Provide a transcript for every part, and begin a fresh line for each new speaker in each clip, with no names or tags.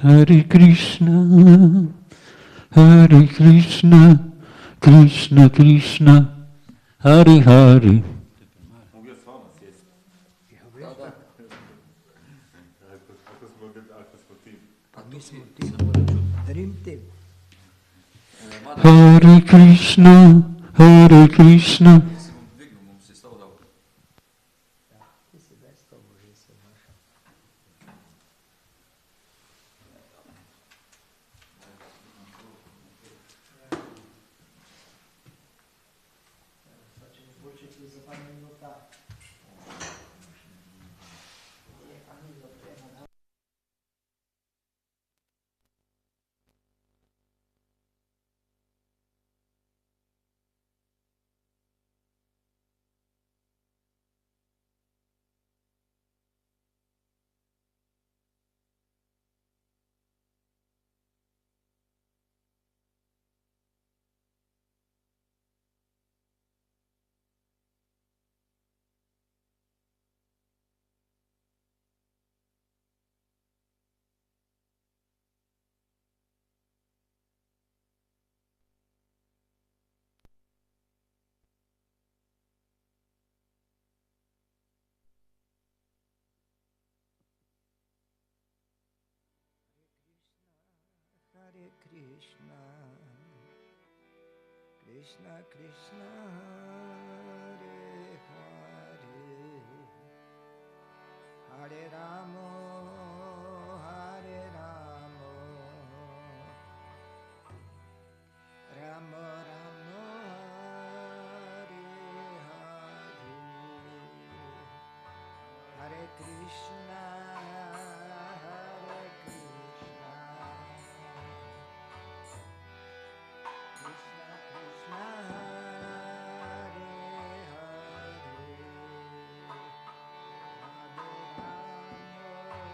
Hare Krishna, Hare Krishna, Krishna Krishna, Hare Hare.
Mogu ja s vama sjesti?
Da.
Ako smo tim.
Pa mi smo tim. Dream team.
Hare Krishna, Hare Krishna.
Ti si bez toga že se našao. Sad ćemo početi za par minuta. Hare Krishna, Krishna Krishna, Hare Hare, Hare Rama, Hare Rama, Rama Rama, Hare Hare, Hare Krishna, Hare Krishna, Krishna Krishna, Hare Hare, Hare Rama,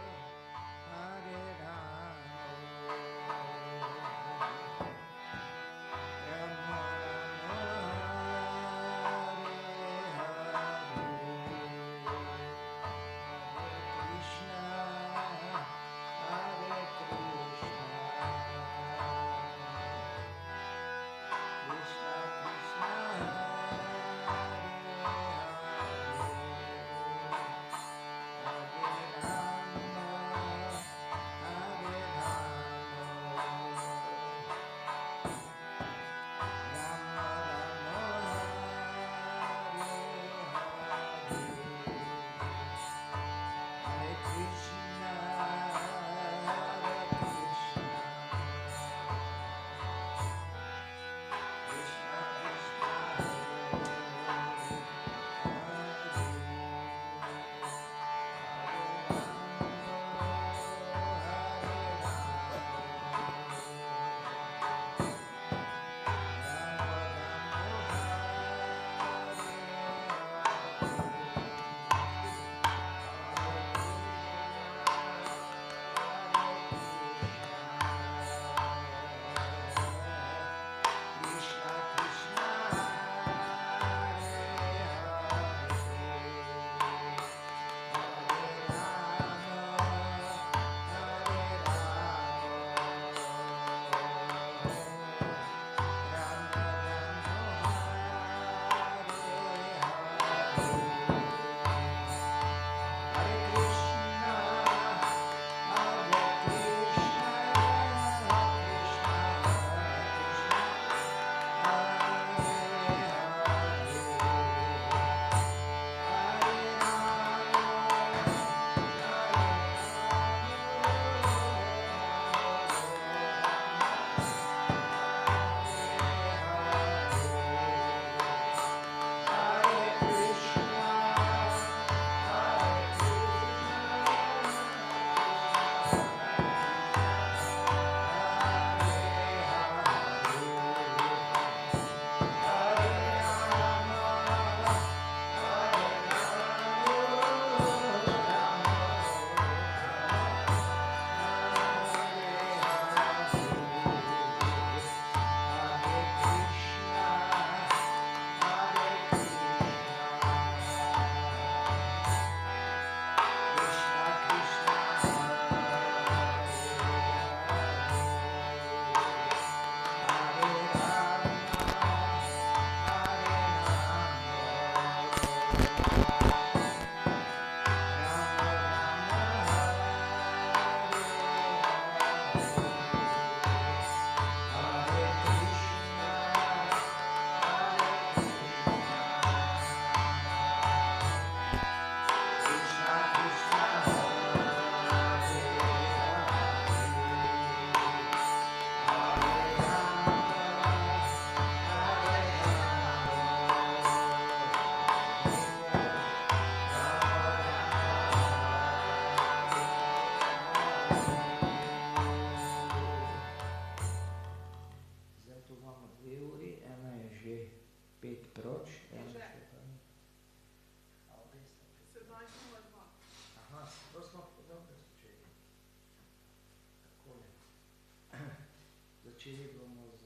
Začeli bomo z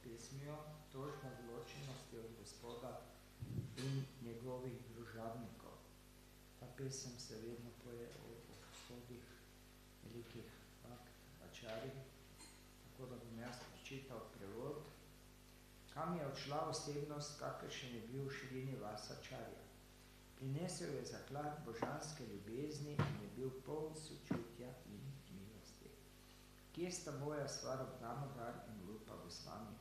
pesmijo Tožna zločinnosti od Gospoda in njegovih družabnikov. Ta pesem se vedno poje o gospodih velikih ačarjih, tako da bom jaz prečital prevod. Kam je odšla osebnost, kakršen je bil Šrini Vasačarja? Prinesel je zaklad božanske ljubezni in je bil poln sočutja in milosti. Kje sta moja Svarobdamodar in Rupa Gosvami?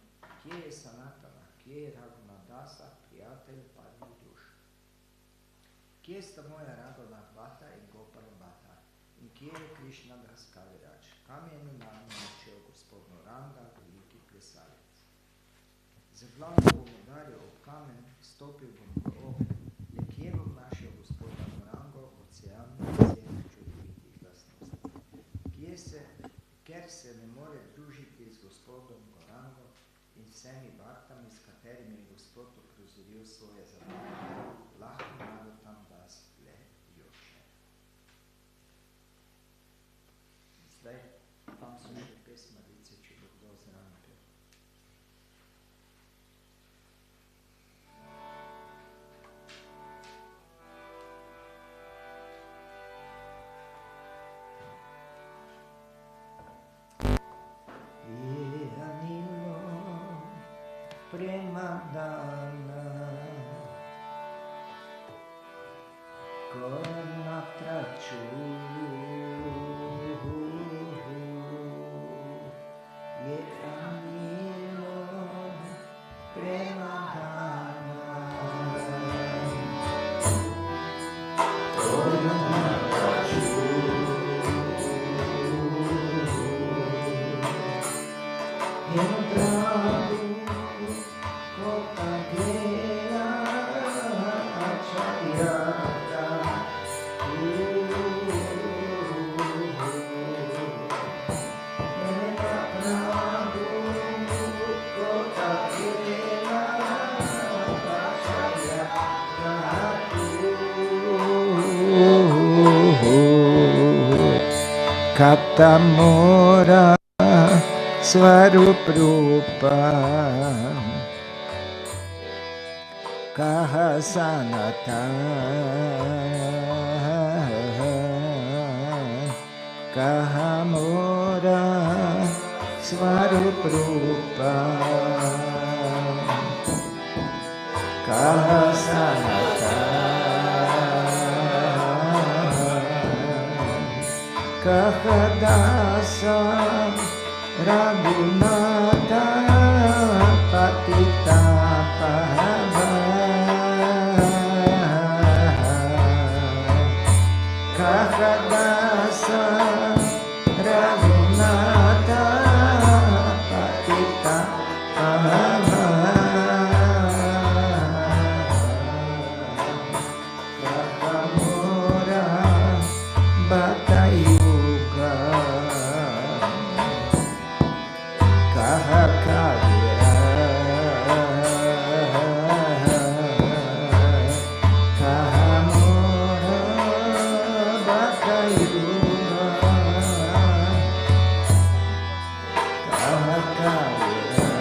Kje je Sanatana? Kje je Raghunadasa, prijatelj padnih duš? Kje sta moja Raghunath Bhata in Gopala Bhata? In kje je Krišna Das Kavirač? Kam je Nunami načel gospodno Ranga, veliki plesalec? Z glavo bom udaril ob kamen, stopil bom v ogen. Le kje bom našel gospoda Morango, ocean vseh čudovitih lastnosti? Ker se ne more družiti z gospodom Morango in vsemi bhaktami, s katerimi je gospod oprozoril svoje zabavne, lahko malo tam vas le joše. Zdaj, tam so še pesmarice, če bo kdo zraven pel. Premadana Korna traču Je anilo Premadana Korna traču Je pravi Katha mora Svarup Rupa Kaha Sanatan Kaha mora Svarup Rupa Kaha Sanatan Kaha Dasa Raghunatha Patita Pahava Kaha Dasa Raghunatha Patita Pahava Kaha Mora bhakti-yoga Kaha Kavira Kaha Mora bhakti-yoga Kaha Kavira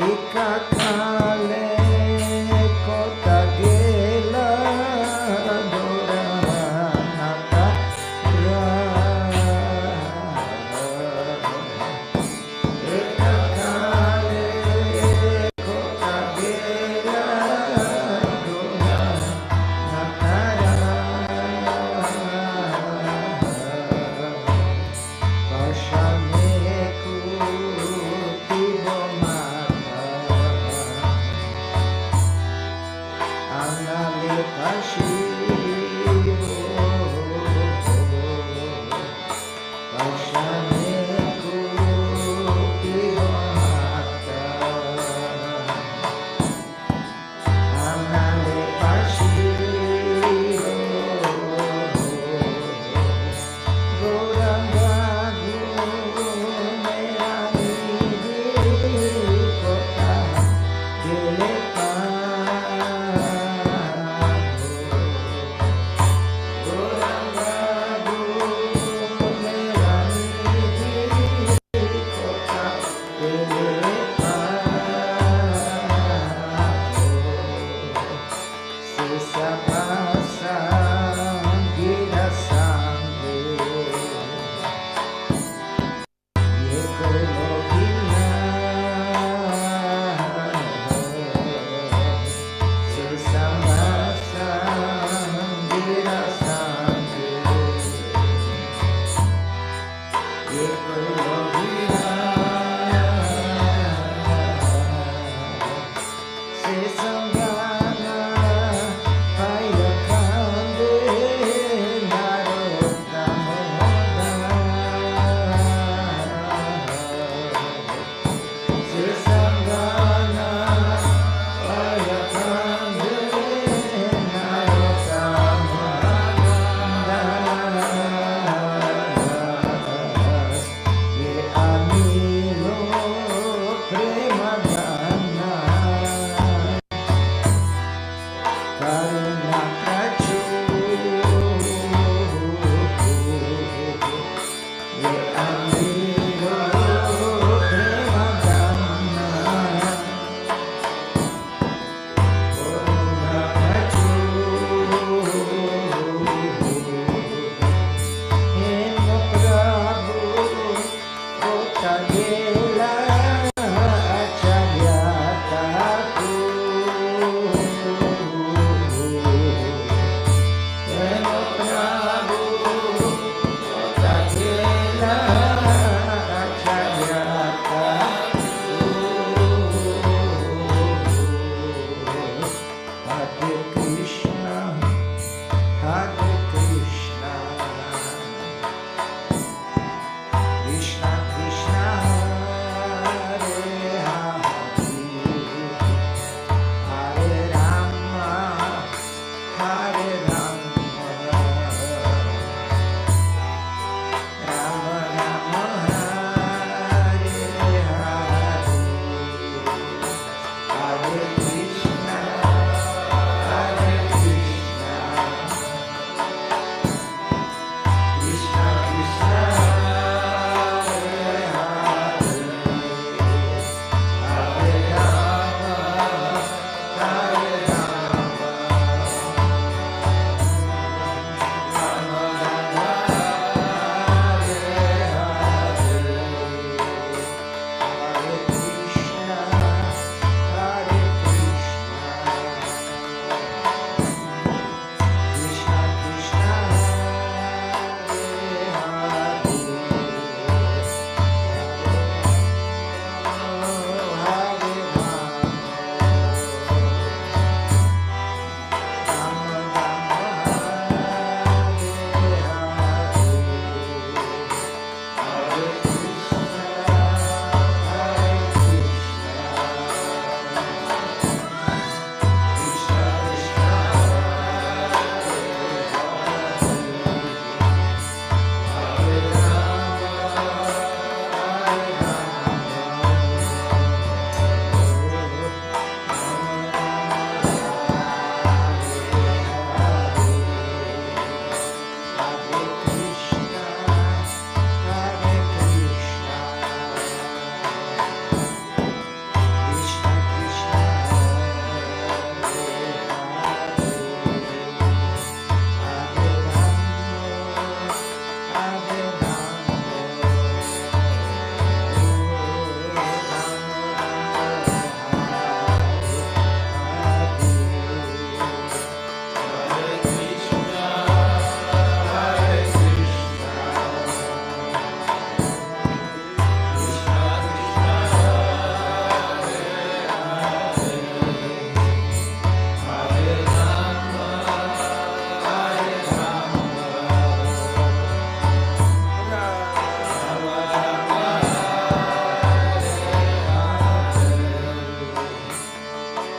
Eka Kale Kota Gela Doranata Eka Kale Kota Gela Doranata Pashameku Tibomata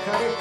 Hare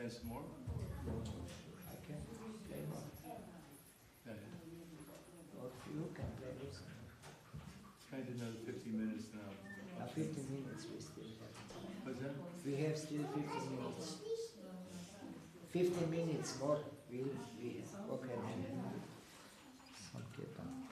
dance more?
I can play more. Or you can play also.
Try to another 15 minutes now.
15 minutes we still have.
What's that?
We have still 15 minutes. 15 minutes more. We okay. Sankirtan.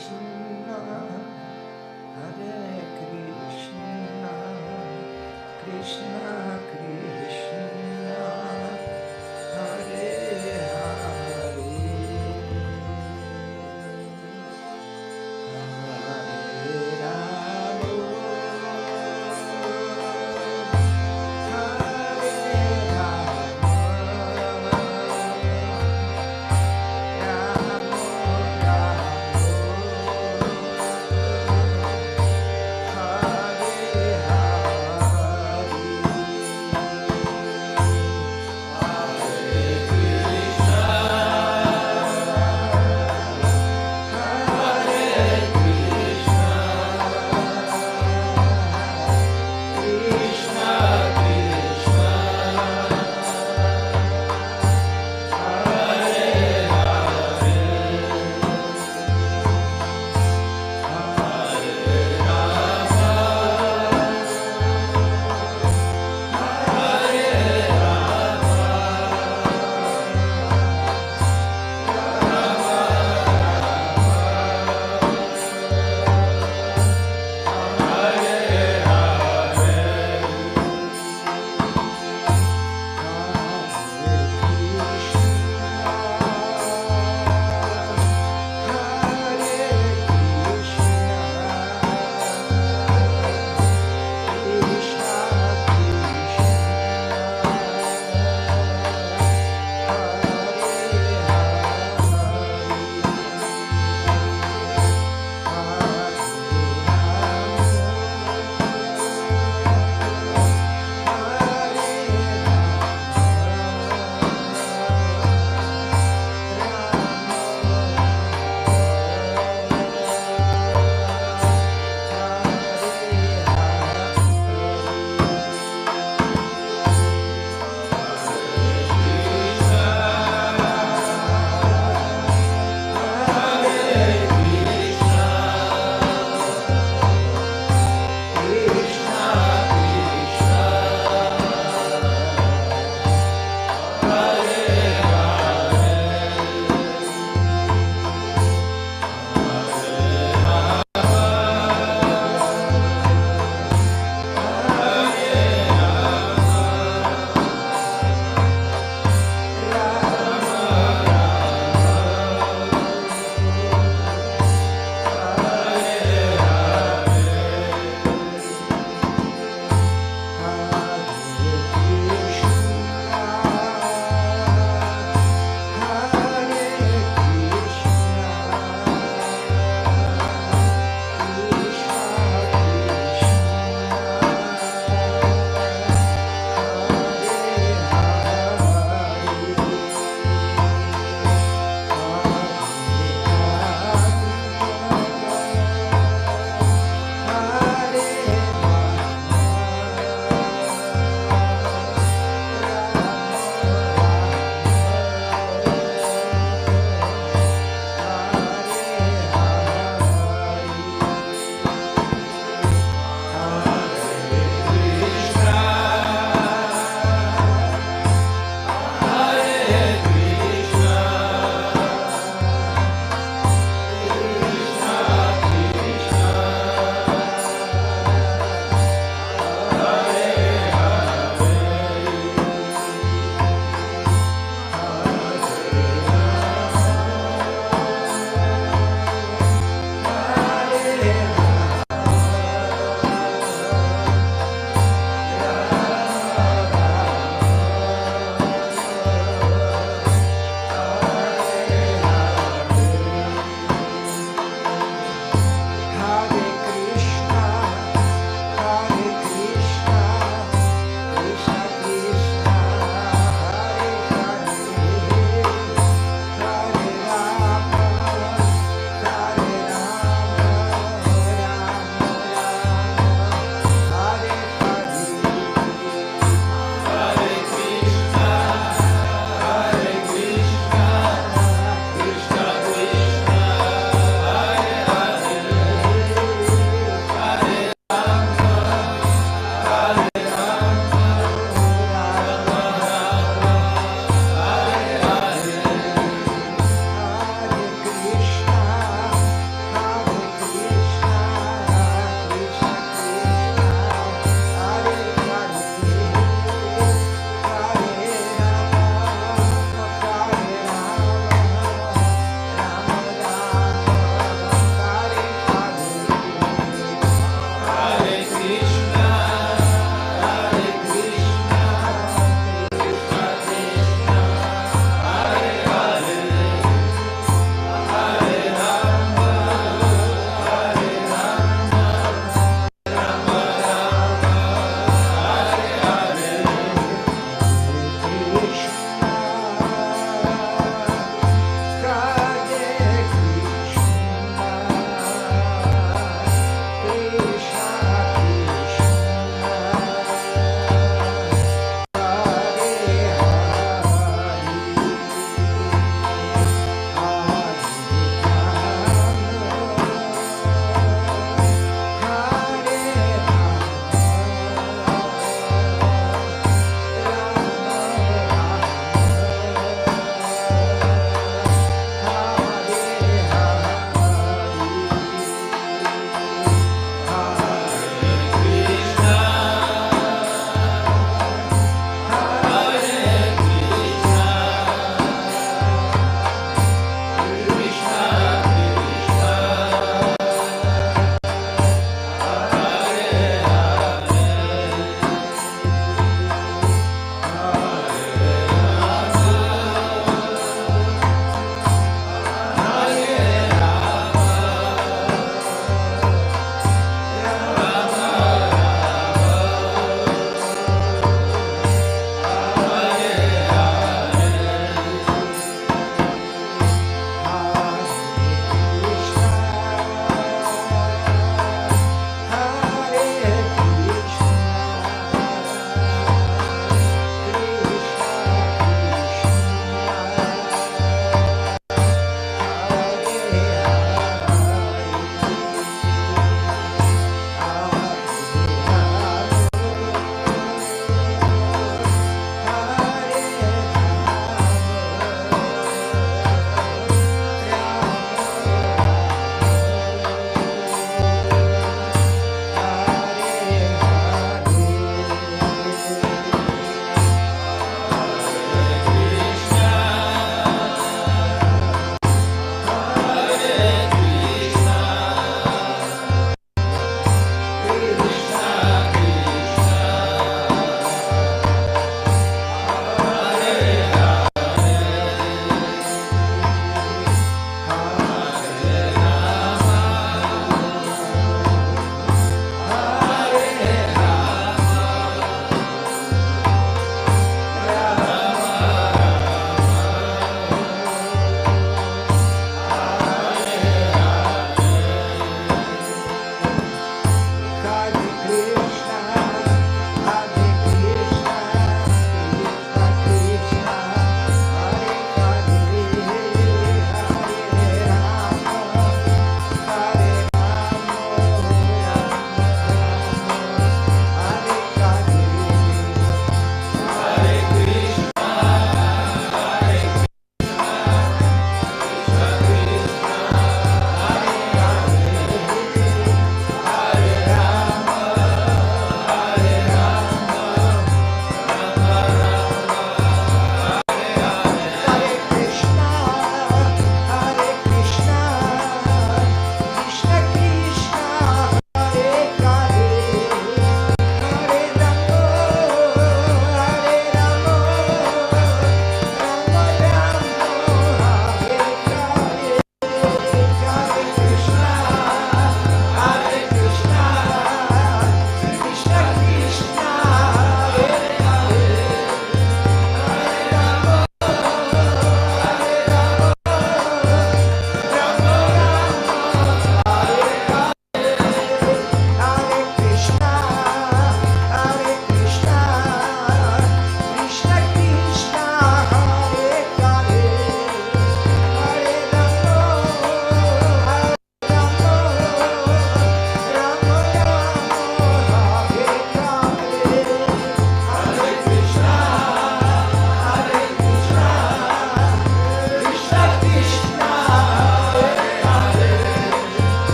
Hare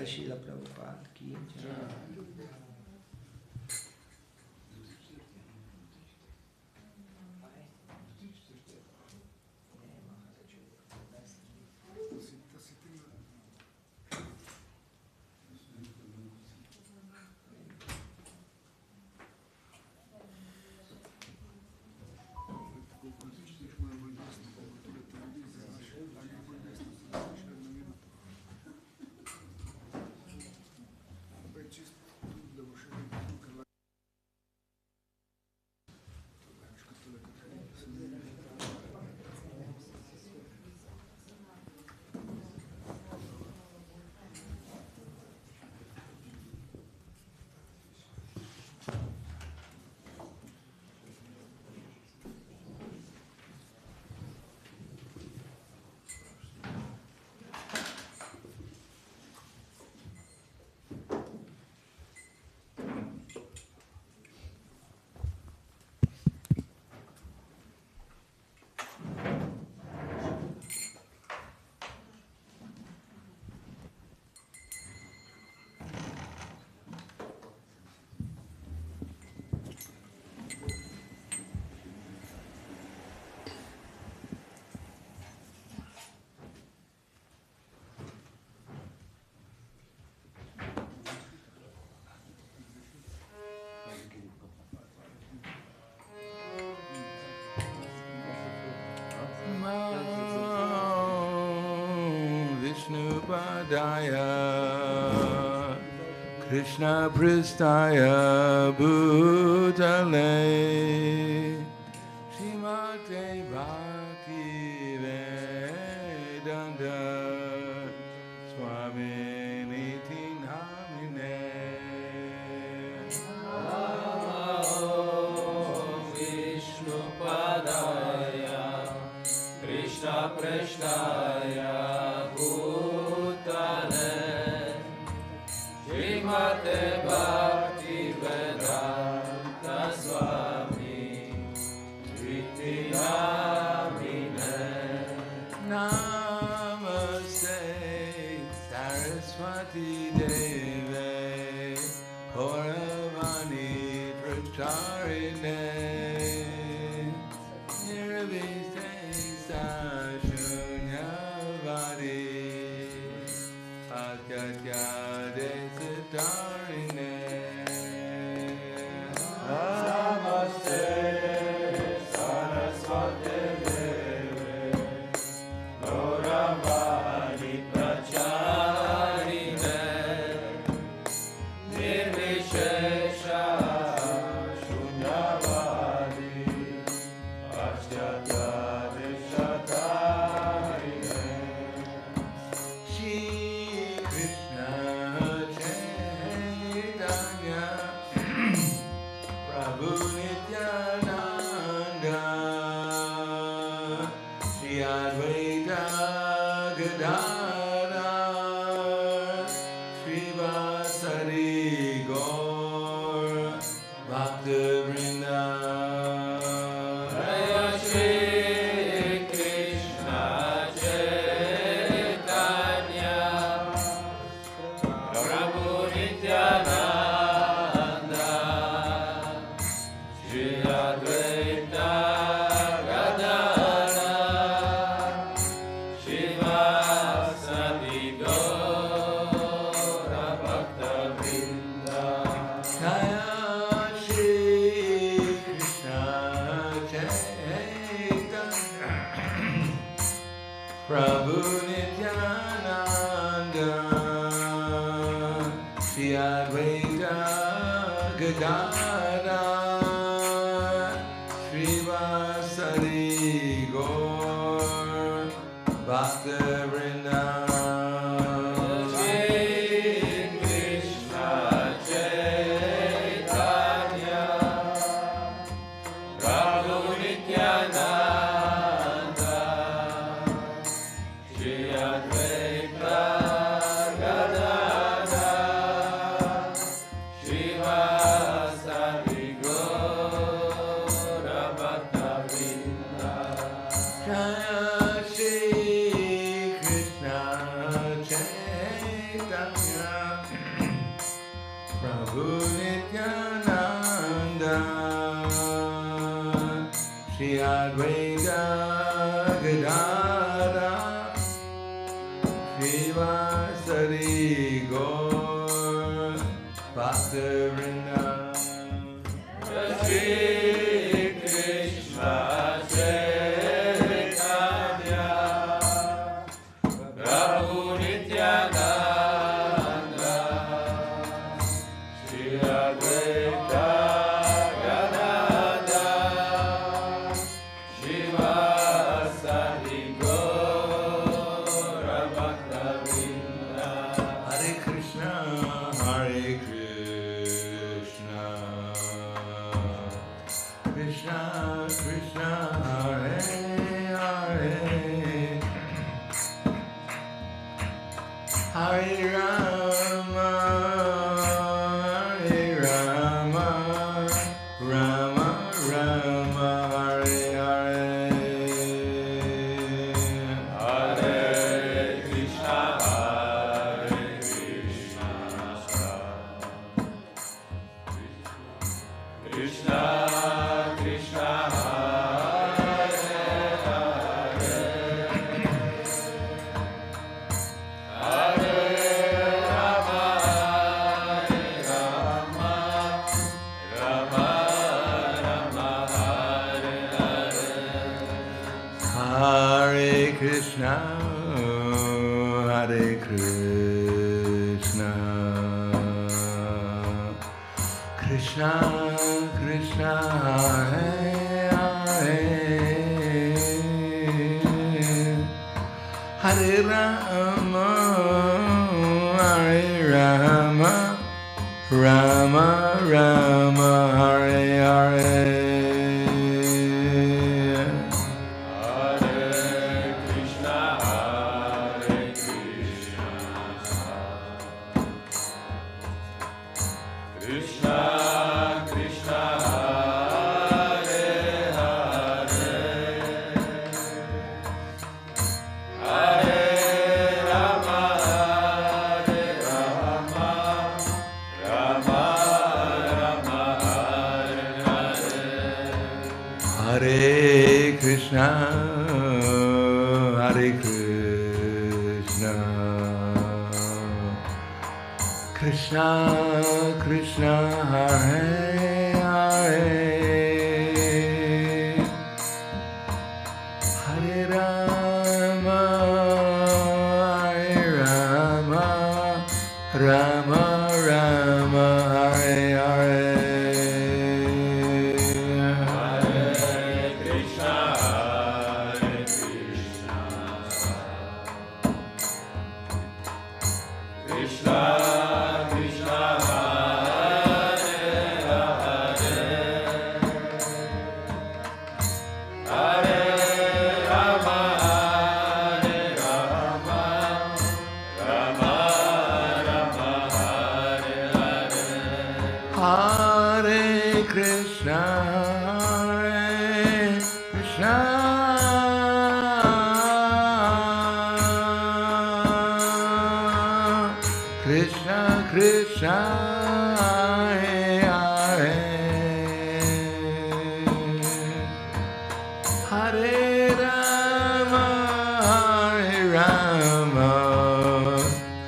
Srila Prabhupada ki jai.
Padaya Krishna Pristaya Bhutale Srimate Bhakti Vedanta Swami Niti Namine
Vishnu Padaya Krishna Pristaya Srimate Bhakti Vedanta Swami Niti Namine
Namaste Saraswati Deve Kauravani Pracharine Nirvite Sashunya Chaitanya Prabhu Nityananda Shri Advaita Gadada Srivasari Gaur Bhakta-vrinda Hare-rama, Hare-rama, Rama-rama, Hare-hare. Hare Krishna, Hare Krishna, Krishna Krishna, Hare Hare, Hare Rama, Hare Rama, Rama Rama, Hare Hare. Hare Krishna, Hare Krishna, Krishna Krishna, Hare Hare, Hare Rama, Hare Rama,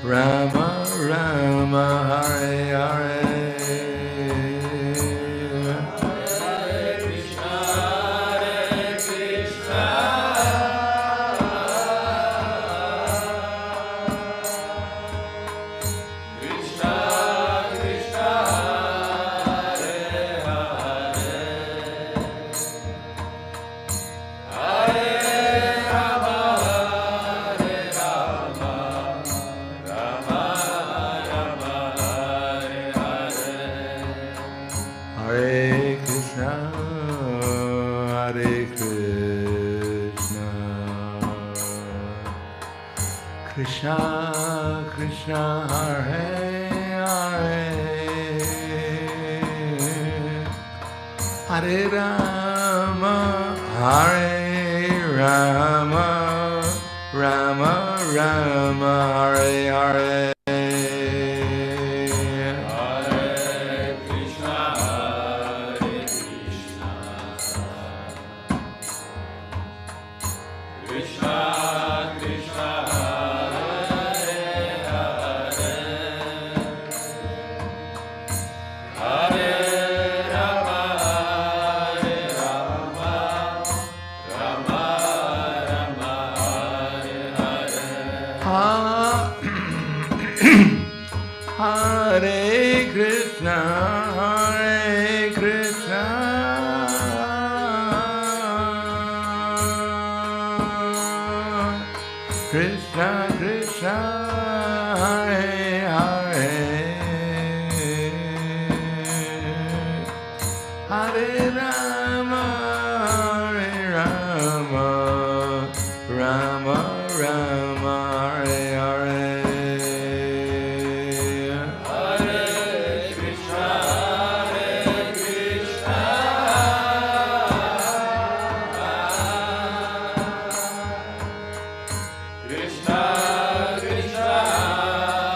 Rama Rama, Hare Hare.
Hare Krishna, Hare
Hare Krishna, Krishna Krishna Hare Hare, Hare Rama, Hare Rama, Rama Rama, Hare Hare. Hare Krishna, Hare Krishna, Krishna Krishna, Hare Hare, Hare Rama, Hare Rama, Rama Rama, Hare Hare. Hare Krishna, Hare Krishna, Krishna Krishna, Hare Hare,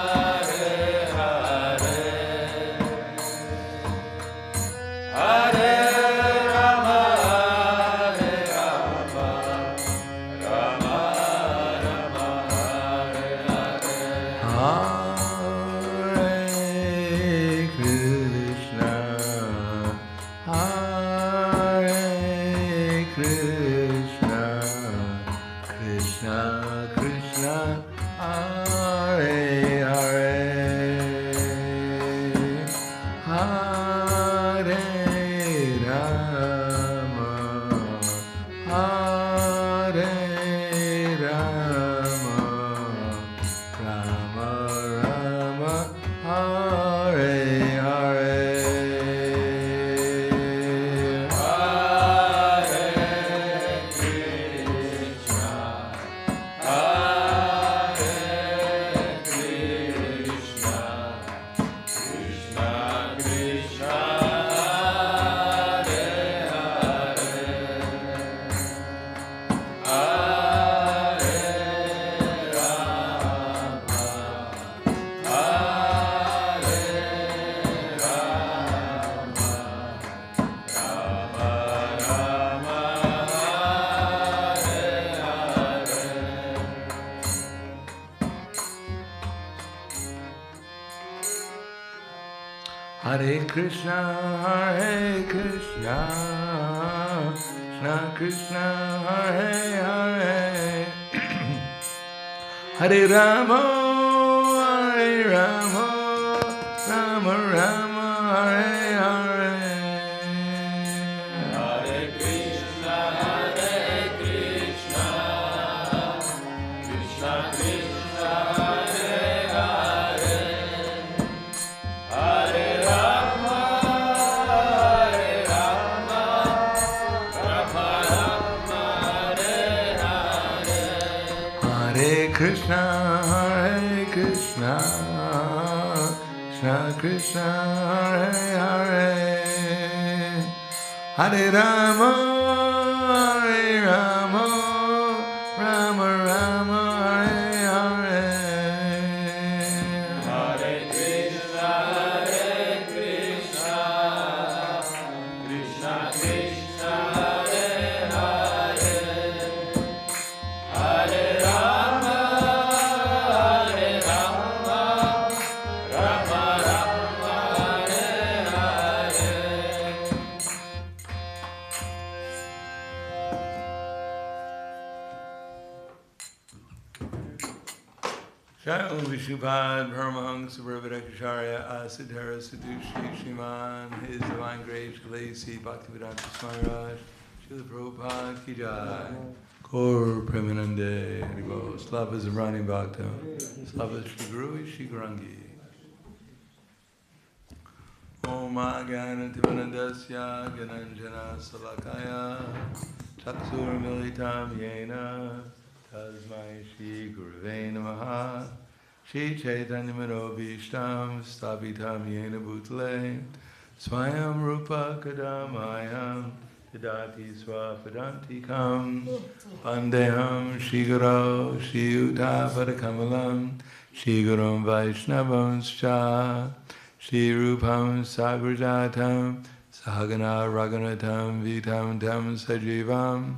Hare Rama, Hare Rama, Rama Rama, Hare Hare.
Hare Krishna, Krishna Krishna, Hare Hare, Hare Rama, Rama Rama, Hare Hare.
Hare Krishna, Krishna Krishna, Hare Hare, Hare Rama, Rama Rama, Hare Hare.
Hare Krishna, Krishna Krishna, Hare Hare, Hare Rama, Rama Rama, Hare Hare.
Shailam Vishupad Paramahansa Prabhupada Asadhara Sadushi Shriman, His Divine Grace Kalesi Bhakti-Vedanta Swami Raj, Srila Prabhupada Ki Jai, Gaur Premanande Haribo, Slava Zamrani Bhakta, Slava Shri Guru Shri Gurangi. Om Agyanativanandasya Gananjana Salakaya Chaksur Militam Yena Tasmai Shri Gurave Namaha Shri Chaitanya Manobhishtam Stapitam Yena Bhutale Swayam Rupa Kadamayam Tadati Swapadantikam Vandeham Shri Guru Shri Yuta Padakamalam Shri Gurum Vaishnavamscha Shri Rupam Sagrajatam Sahagana Raghunatam Vitam Tam Sajivam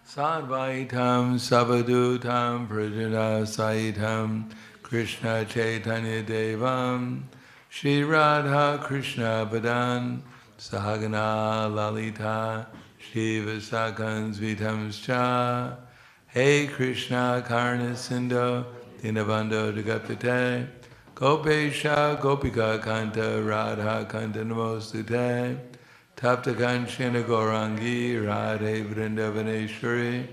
Sadvaitam Savadutam Prajana Saitam Krishna Chaitanya Devam Shri Radha Krishna Padan Sahagana Lalita Shri Vasakans Vitamscha Hey Krishna Karna Sindhu Dinabando Jagapate Gopesha Gopika Kanta Radha Kanta Namostute Tapta Kanchana Gaurangi Radhe Vrindavaneshwari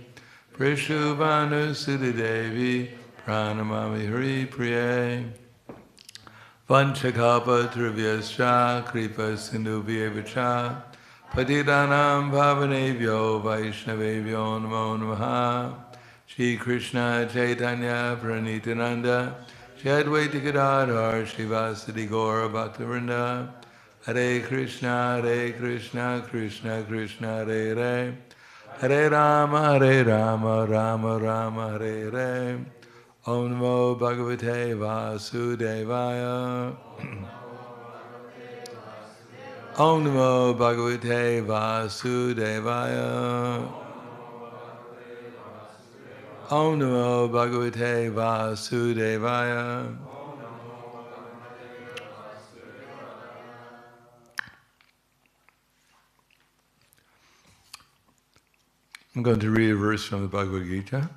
Prishubhanu Siddhadevi Pranamami Hari Priye Vanchakalpa Trivyascha Kripa Sindhu Vyevacha Patidanam Bhavanevyo Vaishnavevyo Namo Namaha Shri Krishna Chaitanya Pranitananda Shri Advaita Gadadhar Shivasadi Gaura Bhaktivinoda Hare Krishna Krishna Krishna Hare Hare Hare Rama Rama Rama Hare Hare Om Namo Bhagavate Vasudevaya Om Namo Bhagavate Vasudevaya Om Namo Bhagavate Vasudevaya. I'm going to read a verse from the Bhagavad Gita.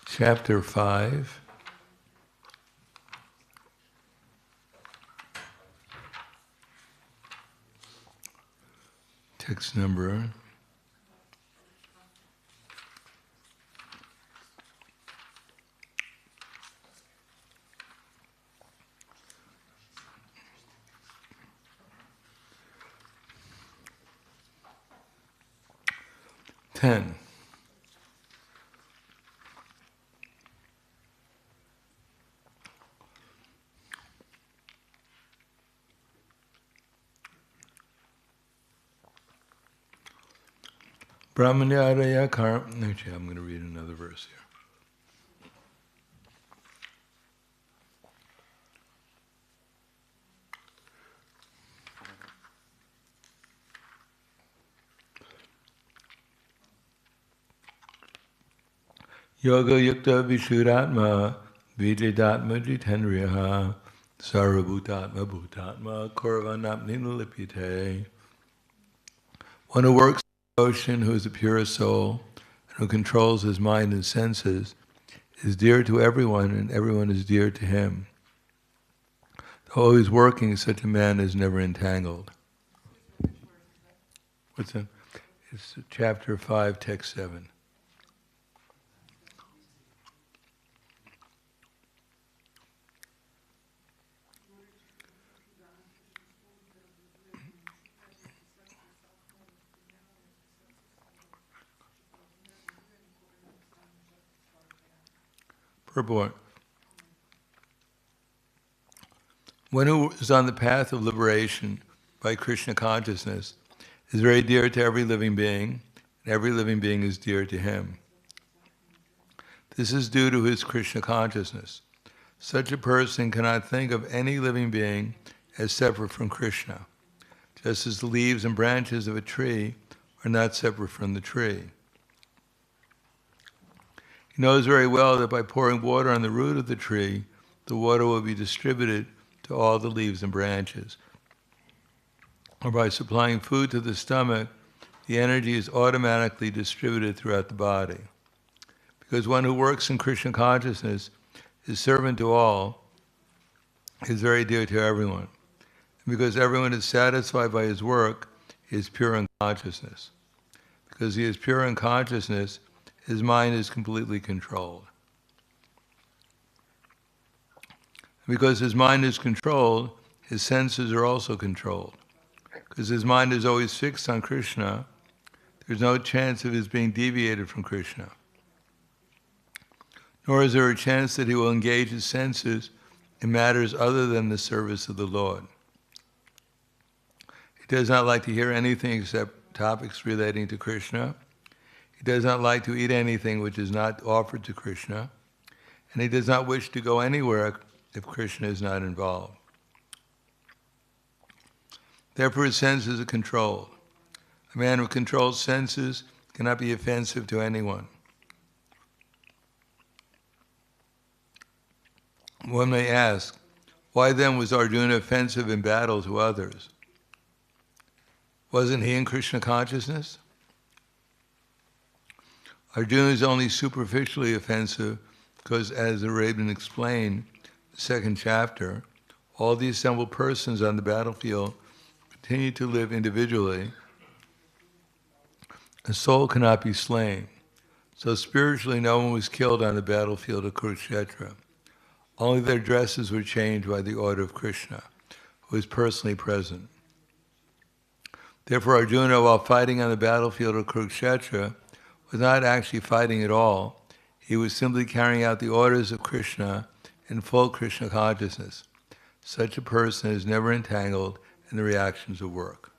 Chapter 5. Text number 10. Brahmanyaraya karma. Actually, I'm going to read another verse here. Yoga yukta vishuratma vijidatma jitendriyaha sarvabhutatma bhutatma korvanapnina lipyate. One who works in devotion, who is the purest soul, and who controls his mind and senses, is dear to everyone, and everyone is dear to him. Though he is working, such a man is never entangled. What's that? It's chapter 5, text 7. Purport. One who is on the path of liberation by Krishna consciousness is very dear to every living being, and every living being is dear to him. This is due to his Krishna consciousness. Such a person cannot think of any living being as separate from Krishna, just as the leaves and branches of a tree are not separate from the tree. He knows very well that by pouring water on the root of the tree, the water will be distributed to all the leaves and branches. Or by supplying food to the stomach, the energy is automatically distributed throughout the body. Because one who works in Krishna consciousness is servant to all, is very dear to everyone. And because everyone is satisfied by his work, he is pure in consciousness. Because he is pure in consciousness, his mind is completely controlled. Because his mind is controlled, his senses are also controlled. Because his mind is always fixed on Krishna, there's no chance of his being deviated from Krishna. Nor is there a chance that he will engage his senses in matters other than the service of the Lord. He does not like to hear anything except topics relating to Krishna. He does not like to eat anything which is not offered to Krishna. And he does not wish to go anywhere if Krishna is not involved. Therefore his senses are controlled. A man who controls senses cannot be offensive to anyone. One may ask, why then was Arjuna offensive in battle to others? Wasn't he in Krishna consciousness? Arjuna is only superficially offensive because, as the Raven explained, the second chapter, all the assembled persons on the battlefield continue to live individually. A soul cannot be slain. So spiritually no one was killed on the battlefield of Kurukshetra. Only their dresses were changed by the order of Krishna, who is personally present. Therefore Arjuna, while fighting on the battlefield of Kurukshetra, was not actually fighting at all. He was simply carrying out the orders of Krishna in full Krishna consciousness. Such a person is never entangled in the reactions of work.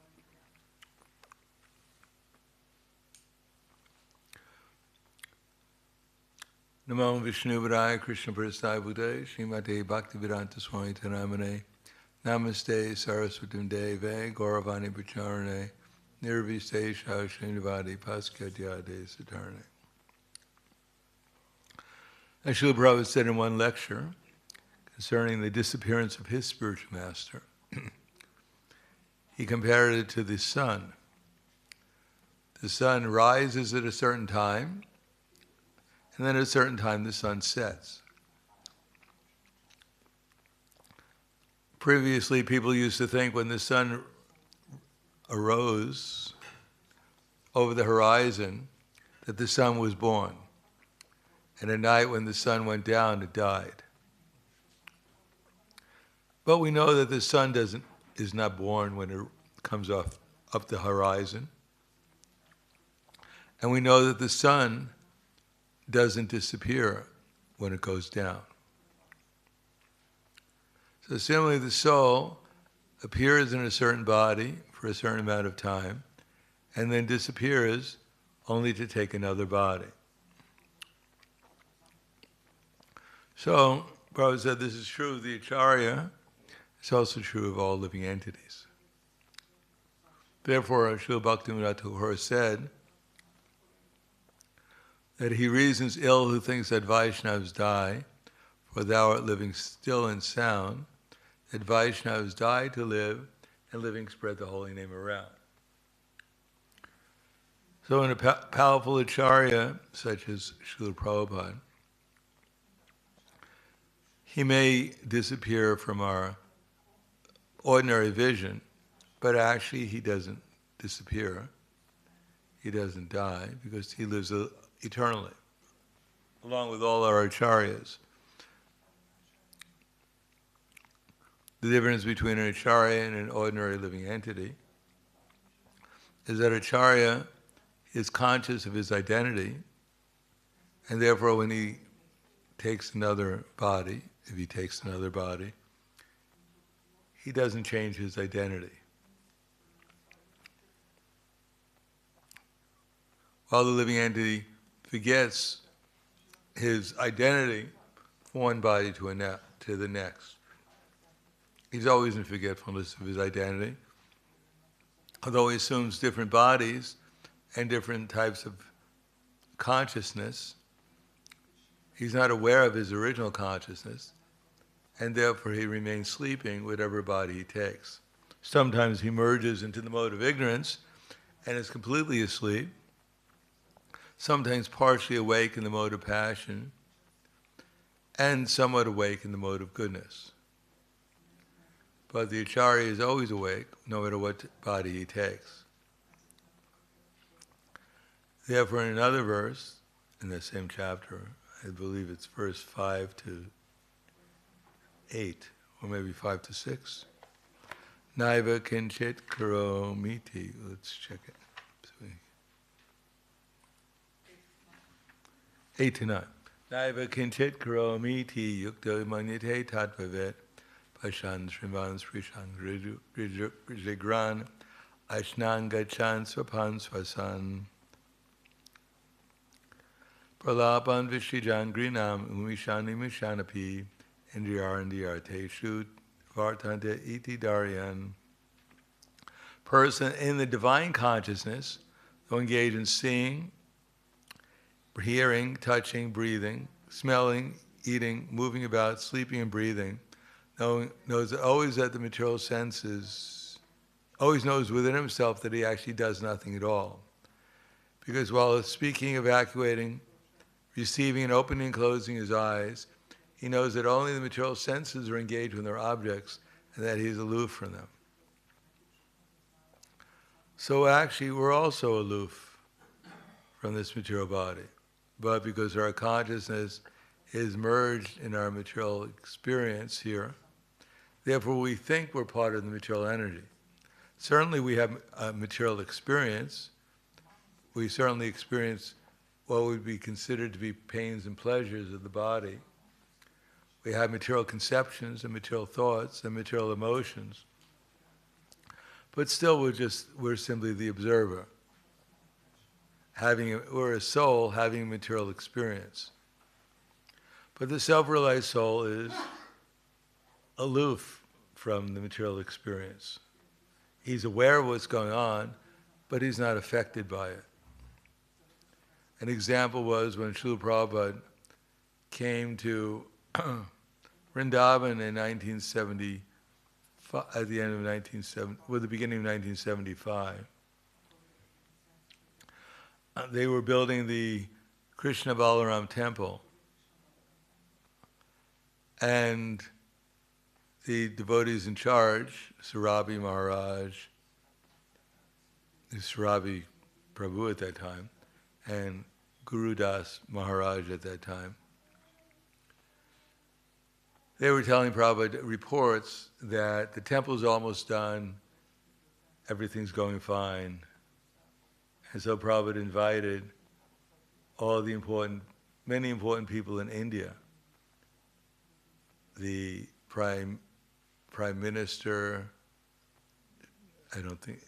Namo Vishnu Vadaya Krishna Prasthaya Bhute Srimate Bhakti-Vedanta Swami Tanamane Namaste Saraswatim Deve Gauravani Pacharane Nirviste Srinivadi Paskadyade Satarne. As Srila Prabhupada said in one lecture concerning the disappearance of his spiritual master, he compared it to the sun. The sun rises at a certain time, and then at a certain time the sun sets. Previously, people used to think when the sun arose over the horizon that the sun was born. And at night when the sun went down, it died. But we know that the sun is not born when it comes up the horizon. And we know that the sun doesn't disappear when it goes down. So similarly, the soul appears in a certain body for a certain amount of time, and then disappears only to take another body. So, Prabhupada said this is true of the Acharya, it's also true of all living entities. Therefore, Srila Bhaktivinoda Thakur said that he reasons ill who thinks that Vaishnavas die, for thou art living still and sound, that Vaishnavas die to live, and living spread the holy name around. So in a powerful Acharya, such as Srila Prabhupada, he may disappear from our ordinary vision, but actually he doesn't disappear. He doesn't die, because he lives eternally, along with all our acharyas. The difference between an acharya and an ordinary living entity is that acharya is conscious of his identity, and therefore when he takes another body, if he takes another body, he doesn't change his identity. While the living entity forgets his identity from one body to the next. He's always in forgetfulness of his identity, although he assumes different bodies and different types of consciousness. He's not aware of his original consciousness, and therefore he remains sleeping whatever body he takes. Sometimes he merges into the mode of ignorance and is completely asleep, sometimes partially awake in the mode of passion, and somewhat awake in the mode of goodness. But the acharya is always awake, no matter what body he takes. Therefore, in another verse, in the same chapter, I believe it's verse 5 to 8, or maybe 5 to 6. Naiva kinchit karomiti. Let's check it. 8 to 9. Naiva kinchit karomiti yukta manyate tatvavet pashan srivan srishan rijigran ashnan gachan swapan swasan pralapan vishijan grinam umishani mishanapi indriyarandiyarte shut vartante iti daryan. Person in the divine consciousness who engage in seeing, hearing, touching, breathing, smelling, eating, moving about, sleeping and breathing, knows always that the material senses, always knows within himself that he actually does nothing at all. Because while speaking, evacuating, receiving and opening and closing his eyes, he knows that only the material senses are engaged with their objects and that he's aloof from them. So actually we're also aloof from this material body. But because our consciousness is merged in our material experience here, therefore we think we're part of the material energy. Certainly we have a material experience. We certainly experience what would be considered to be pains and pleasures of the body. We have material conceptions and material thoughts and material emotions. But still we're simply the observer. We're a soul having a material experience. But the self-realized soul is aloof from the material experience. He's aware of what's going on, but he's not affected by it. An example was when Srila Prabhupada came to Vrindavan in 1970, at the end of 1970, with the beginning of 1975. They were building the Krishna Balaram temple, and the devotees in charge, Sarabi Maharaj, Sarabi Prabhu at that time, and Guru Das Maharaj at that time, they were telling Prabhupada reports that the temple's almost done, everything's going fine. And so Prabhupada invited many important people in India, the Prime Minister, I don't think,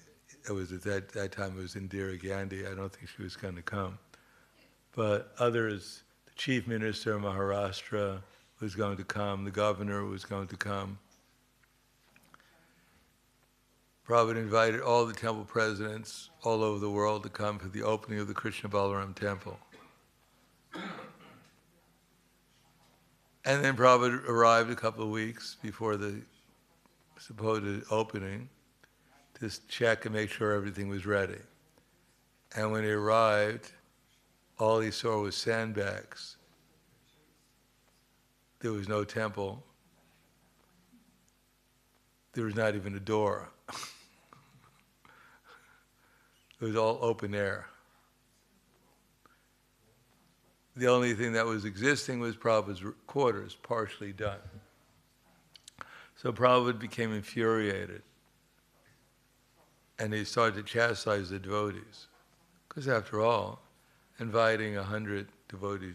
it was at that time it was Indira Gandhi, I don't think she was going to come. But others, the Chief Minister of Maharashtra was going to come, the governor was going to come. Prabhupada invited all the temple presidents all over the world to come for the opening of the Krishna Balaram temple. And then Prabhupada arrived a couple of weeks before the supposed opening to check and make sure everything was ready. And when he arrived, all he saw was sandbags. There was no temple. There was not even a door. It was all open air. The only thing that was existing was Prabhupada's quarters, partially done. So Prabhupada became infuriated. And he started to chastise the devotees. Because after all, inviting 100 devotees,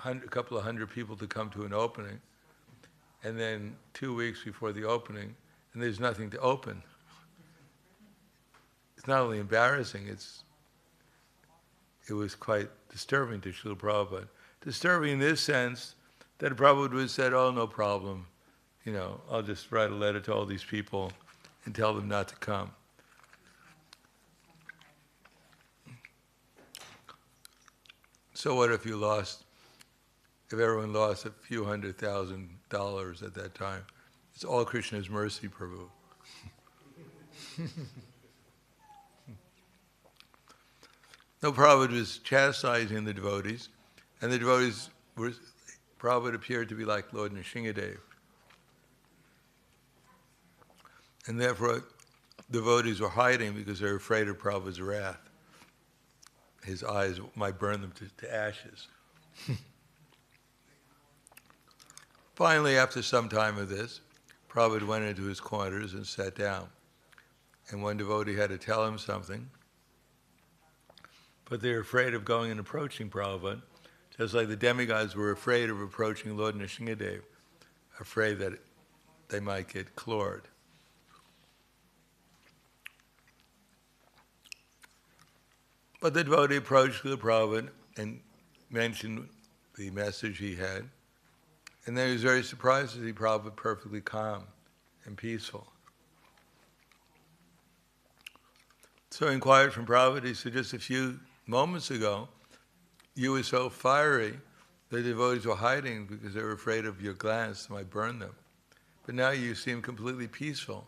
a couple of hundred people to come to an opening, and then 2 weeks before the opening, and there's nothing to open. It's not only embarrassing, it was quite disturbing to Srila Prabhupada. Disturbing in this sense that Prabhupada would have said, oh, no problem, I'll just write a letter to all these people and tell them not to come. So what if everyone lost a few $100,000 at that time? It's all Krishna's mercy, Prabhu. No, Prabhupada was chastising the devotees, and the devotees Prabhupada appeared to be like Lord Nrsingadev. And therefore, devotees were hiding because they were afraid of Prabhupada's wrath. His eyes might burn them to ashes. Finally, after some time of this, Prabhupada went into his quarters and sat down. And one devotee had to tell him something, but they were afraid of going and approaching Prabhupada, just like the demigods were afraid of approaching Lord Nrsimhadev, afraid that they might get clawed. But the devotee approached the Prabhupada and mentioned the message he had, and then he was very surprised to see Prabhupada perfectly calm and peaceful. So he inquired from Prabhupada, he said, just a few moments ago, you were so fiery, the devotees were hiding because they were afraid of your glance might burn them. But now you seem completely peaceful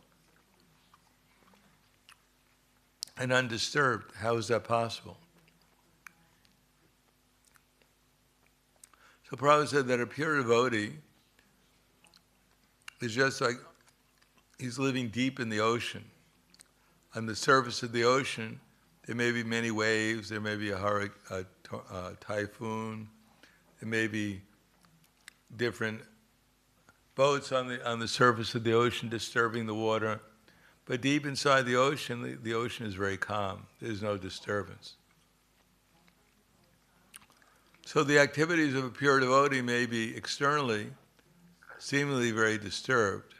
and undisturbed. How is that possible? So Prabhupada said that a pure devotee is just like he's living deep in the ocean. On the surface of the ocean, there may be many waves, there may be a typhoon, there may be different boats on the surface of the ocean disturbing the water. But deep inside the ocean is very calm. There's no disturbance. So the activities of a pure devotee may be externally, seemingly very disturbed,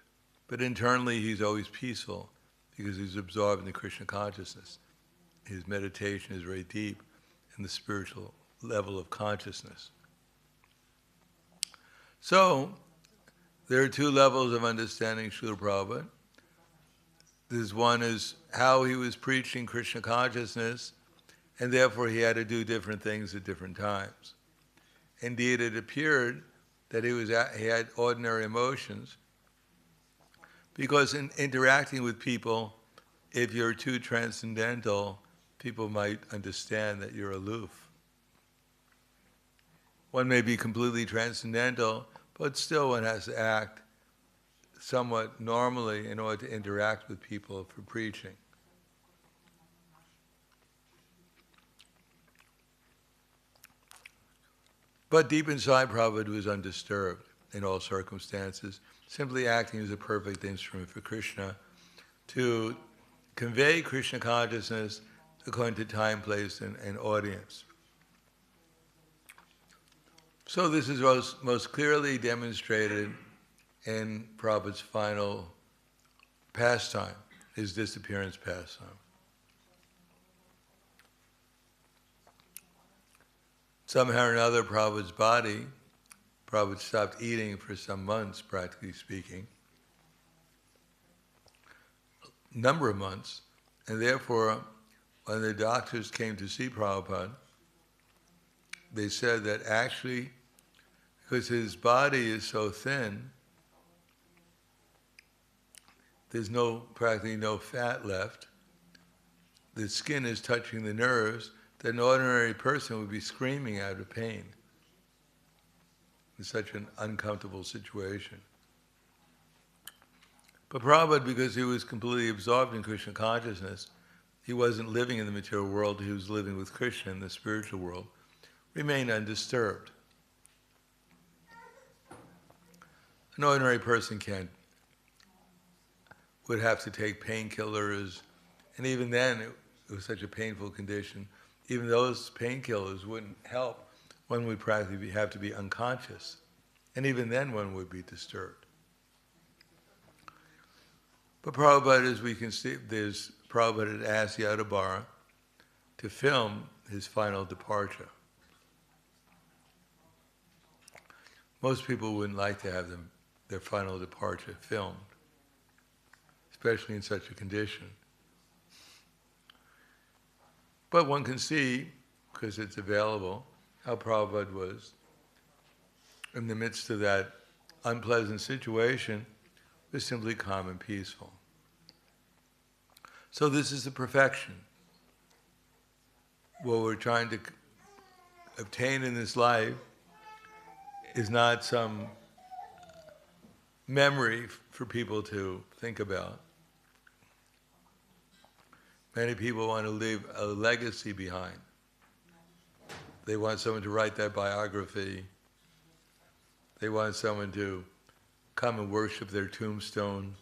but internally he's always peaceful because he's absorbed in the Krishna consciousness. His meditation is very deep in the spiritual level of consciousness. So, there are two levels of understanding Srila Prabhupada. This one is how he was preaching Krishna consciousness, and therefore he had to do different things at different times. Indeed, it appeared that he had ordinary emotions, because in interacting with people, if you're too transcendental, people might understand that you're aloof. One may be completely transcendental, but still one has to act somewhat normally in order to interact with people for preaching. But deep inside, Prabhupada was undisturbed in all circumstances, simply acting as a perfect instrument for Krishna to convey Krishna consciousness according to time, place, and audience. So this is most clearly demonstrated in Prabhupada's final pastime, his disappearance pastime. Somehow or another, Prabhupada's body, Prabhupada stopped eating for some months, practically speaking, a number of months, and therefore, when the doctors came to see Prabhupada, they said that actually, because his body is so thin, there's practically no fat left, the skin is touching the nerves, that an ordinary person would be screaming out of pain. It's such an uncomfortable situation. But Prabhupada, because he was completely absorbed in Krishna consciousness, he wasn't living in the material world, he was living with Krishna in the spiritual world, remained undisturbed. An ordinary person would have to take painkillers, and even then it was such a painful condition. Even those painkillers wouldn't help. One would practically have to be unconscious, and even then one would be disturbed. But Prabhupada, as we can see, Prabhupada had asked Yadabara to film his final departure. Most people wouldn't like to have their final departure filmed, especially in such a condition. But one can see, because it's available, how Prabhupada was in the midst of that unpleasant situation, was simply calm and peaceful. So this is the perfection. What we're trying to obtain in this life is not some memory for people to think about. Many people want to leave a legacy behind. They want someone to write their biography. They want someone to come and worship their tombstone.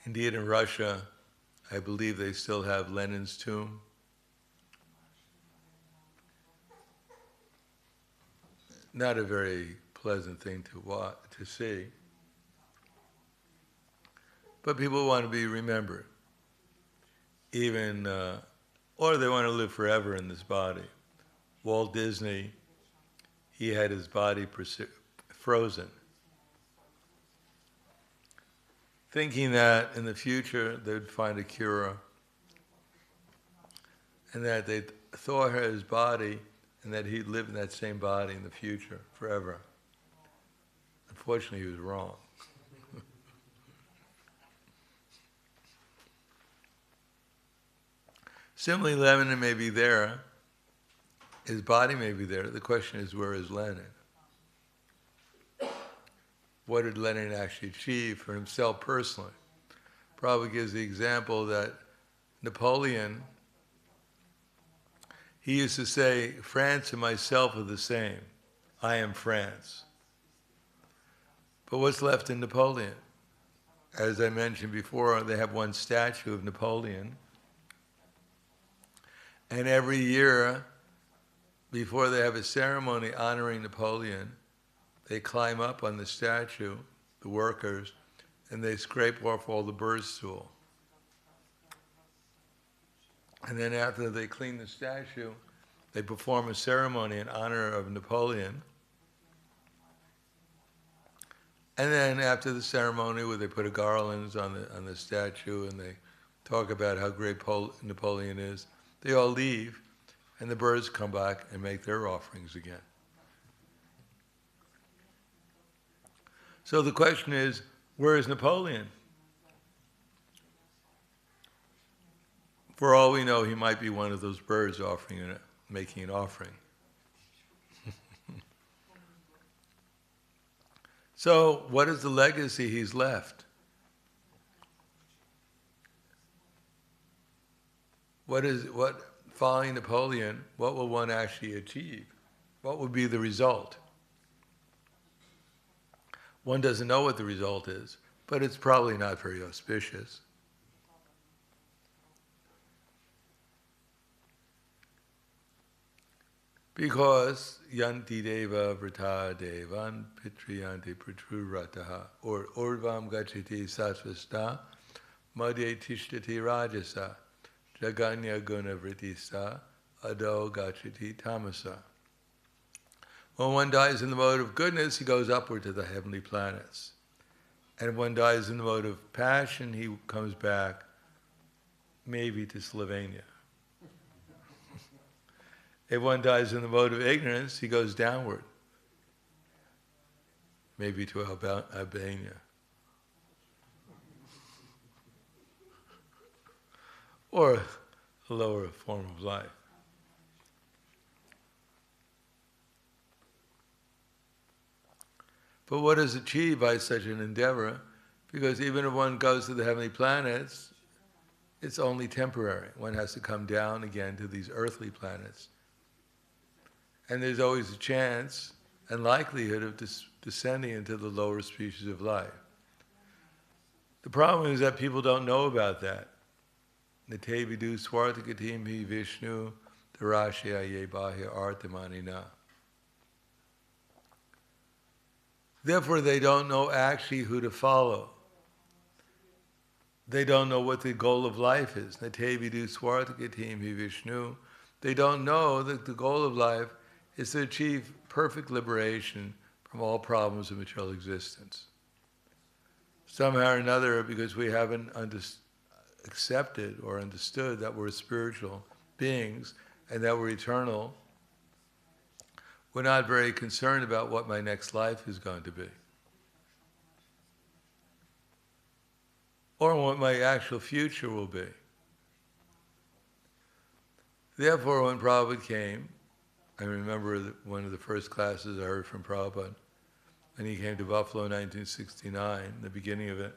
Indeed, in Russia, I believe they still have Lenin's tomb. Not a very pleasant thing to see. But people want to be remembered. Even, or they want to live forever in this body. Walt Disney, he had his body frozen, thinking that in the future they'd find a cure, and that they'd thaw his body, and that he'd live in that same body in the future forever. Unfortunately, he was wrong. Similarly, Lenin may be there, his body may be there. The question is, where is Lenin? What did Lenin actually achieve for himself personally? Probably gives the example that Napoleon, he used to say, France and myself are the same. I am France. But what's left in Napoleon? As I mentioned before, they have one statue of Napoleon. And every year, before they have a ceremony honoring Napoleon, they climb up on the statue, the workers, and they scrape off all the bird stool. And then after they clean the statue, they perform a ceremony in honor of Napoleon. And then after the ceremony, where they put a garlands on the statue and they talk about how great Napoleon is, they all leave, and the birds come back and make their offerings again. So the question is, where is Napoleon? For all we know, he might be one of those birds making an offering. So, what is the legacy he's left? Following Napoleon, what will one actually achieve? What would be the result? One doesn't know what the result is, but it's probably not very auspicious. Because yanti deva vrata devan pitriyanti pratrurataha, or urvam gachiti satvasta madhye tishtati rajasa jaganya guna vritisa ado gachiti tamasa. When one dies in the mode of goodness, he goes upward to the heavenly planets. And if one dies in the mode of passion, he comes back maybe to Slovenia. If one dies in the mode of ignorance, he goes downward, maybe to Albania. Or a lower form of life. But what is achieved by such an endeavor? Because even if one goes to the heavenly planets, it's only temporary. One has to come down again to these earthly planets. And there's always a chance and likelihood of descending into the lower species of life. The problem is that people don't know about that. Nate vidu swartakatim hi Vishnu darashya ye bahya artamanina. Therefore, they don't know actually who to follow. They don't know what the goal of life is. Nate vidu swartakatim hi Vishnu. They don't know that the goal of life is to achieve perfect liberation from all problems of material existence. Somehow or another, because we haven't accepted or understood that we're spiritual beings and that we're eternal, we're not very concerned about what my next life is going to be. Or what my actual future will be. Therefore, when Prabhupada came, I remember one of the first classes I heard from Prabhupada, when he came to Buffalo in 1969, the beginning of it.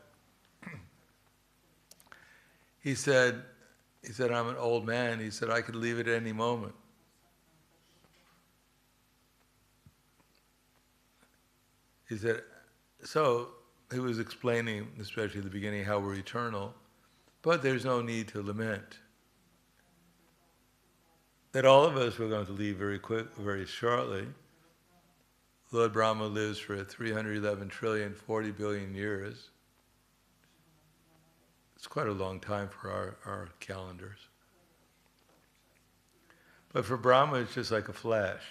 He said, I'm an old man. He said, I could leave at any moment. He said, so he was explaining, especially at the beginning, how we're eternal, but there's no need to lament. That all of us were going to leave very shortly. Lord Brahma lives for 311 trillion, 40 billion years. It's quite a long time for our calendars. But for Brahma, it's just like a flash.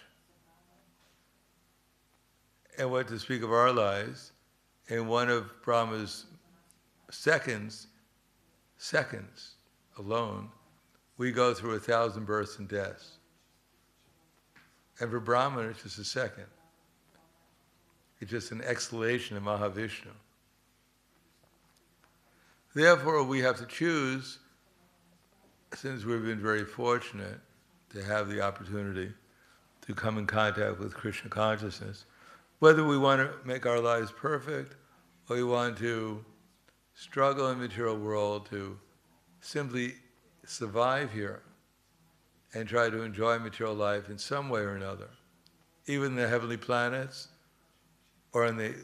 And what to speak of our lives, in one of Brahma's seconds alone, we go through 1,000 births and deaths. And for Brahman, it's just a second. It's just an exhalation of Mahavishnu. Therefore, we have to choose, since we've been very fortunate to have the opportunity to come in contact with Krishna consciousness, whether we want to make our lives perfect or we want to struggle in the material world to simply survive here and try to enjoy material life in some way or another, even the heavenly planets or in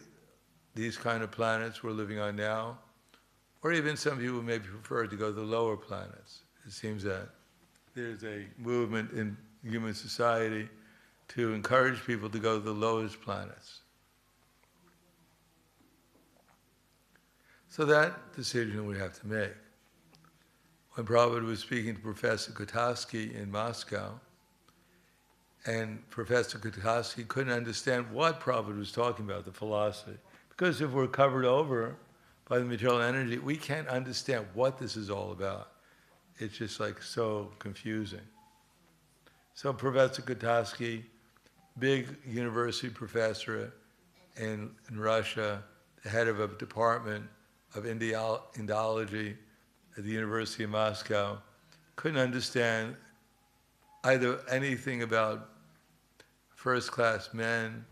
these kind of planets we're living on now, or even some people may prefer to go to the lower planets. It seems that there's a movement in human society to encourage people to go to the lowest planets. So that decision we have to make. When Prabhupada was speaking to Professor Kutaski in Moscow, and Professor Kutaski couldn't understand what Prabhupada was talking about, the philosophy. Because if we're covered over by the material energy, we can't understand what this is all about. It's just like so confusing. So Professor Kutaski, big university professor in Russia, the head of a department of Indology at the University of Moscow, couldn't understand either anything about first-class men,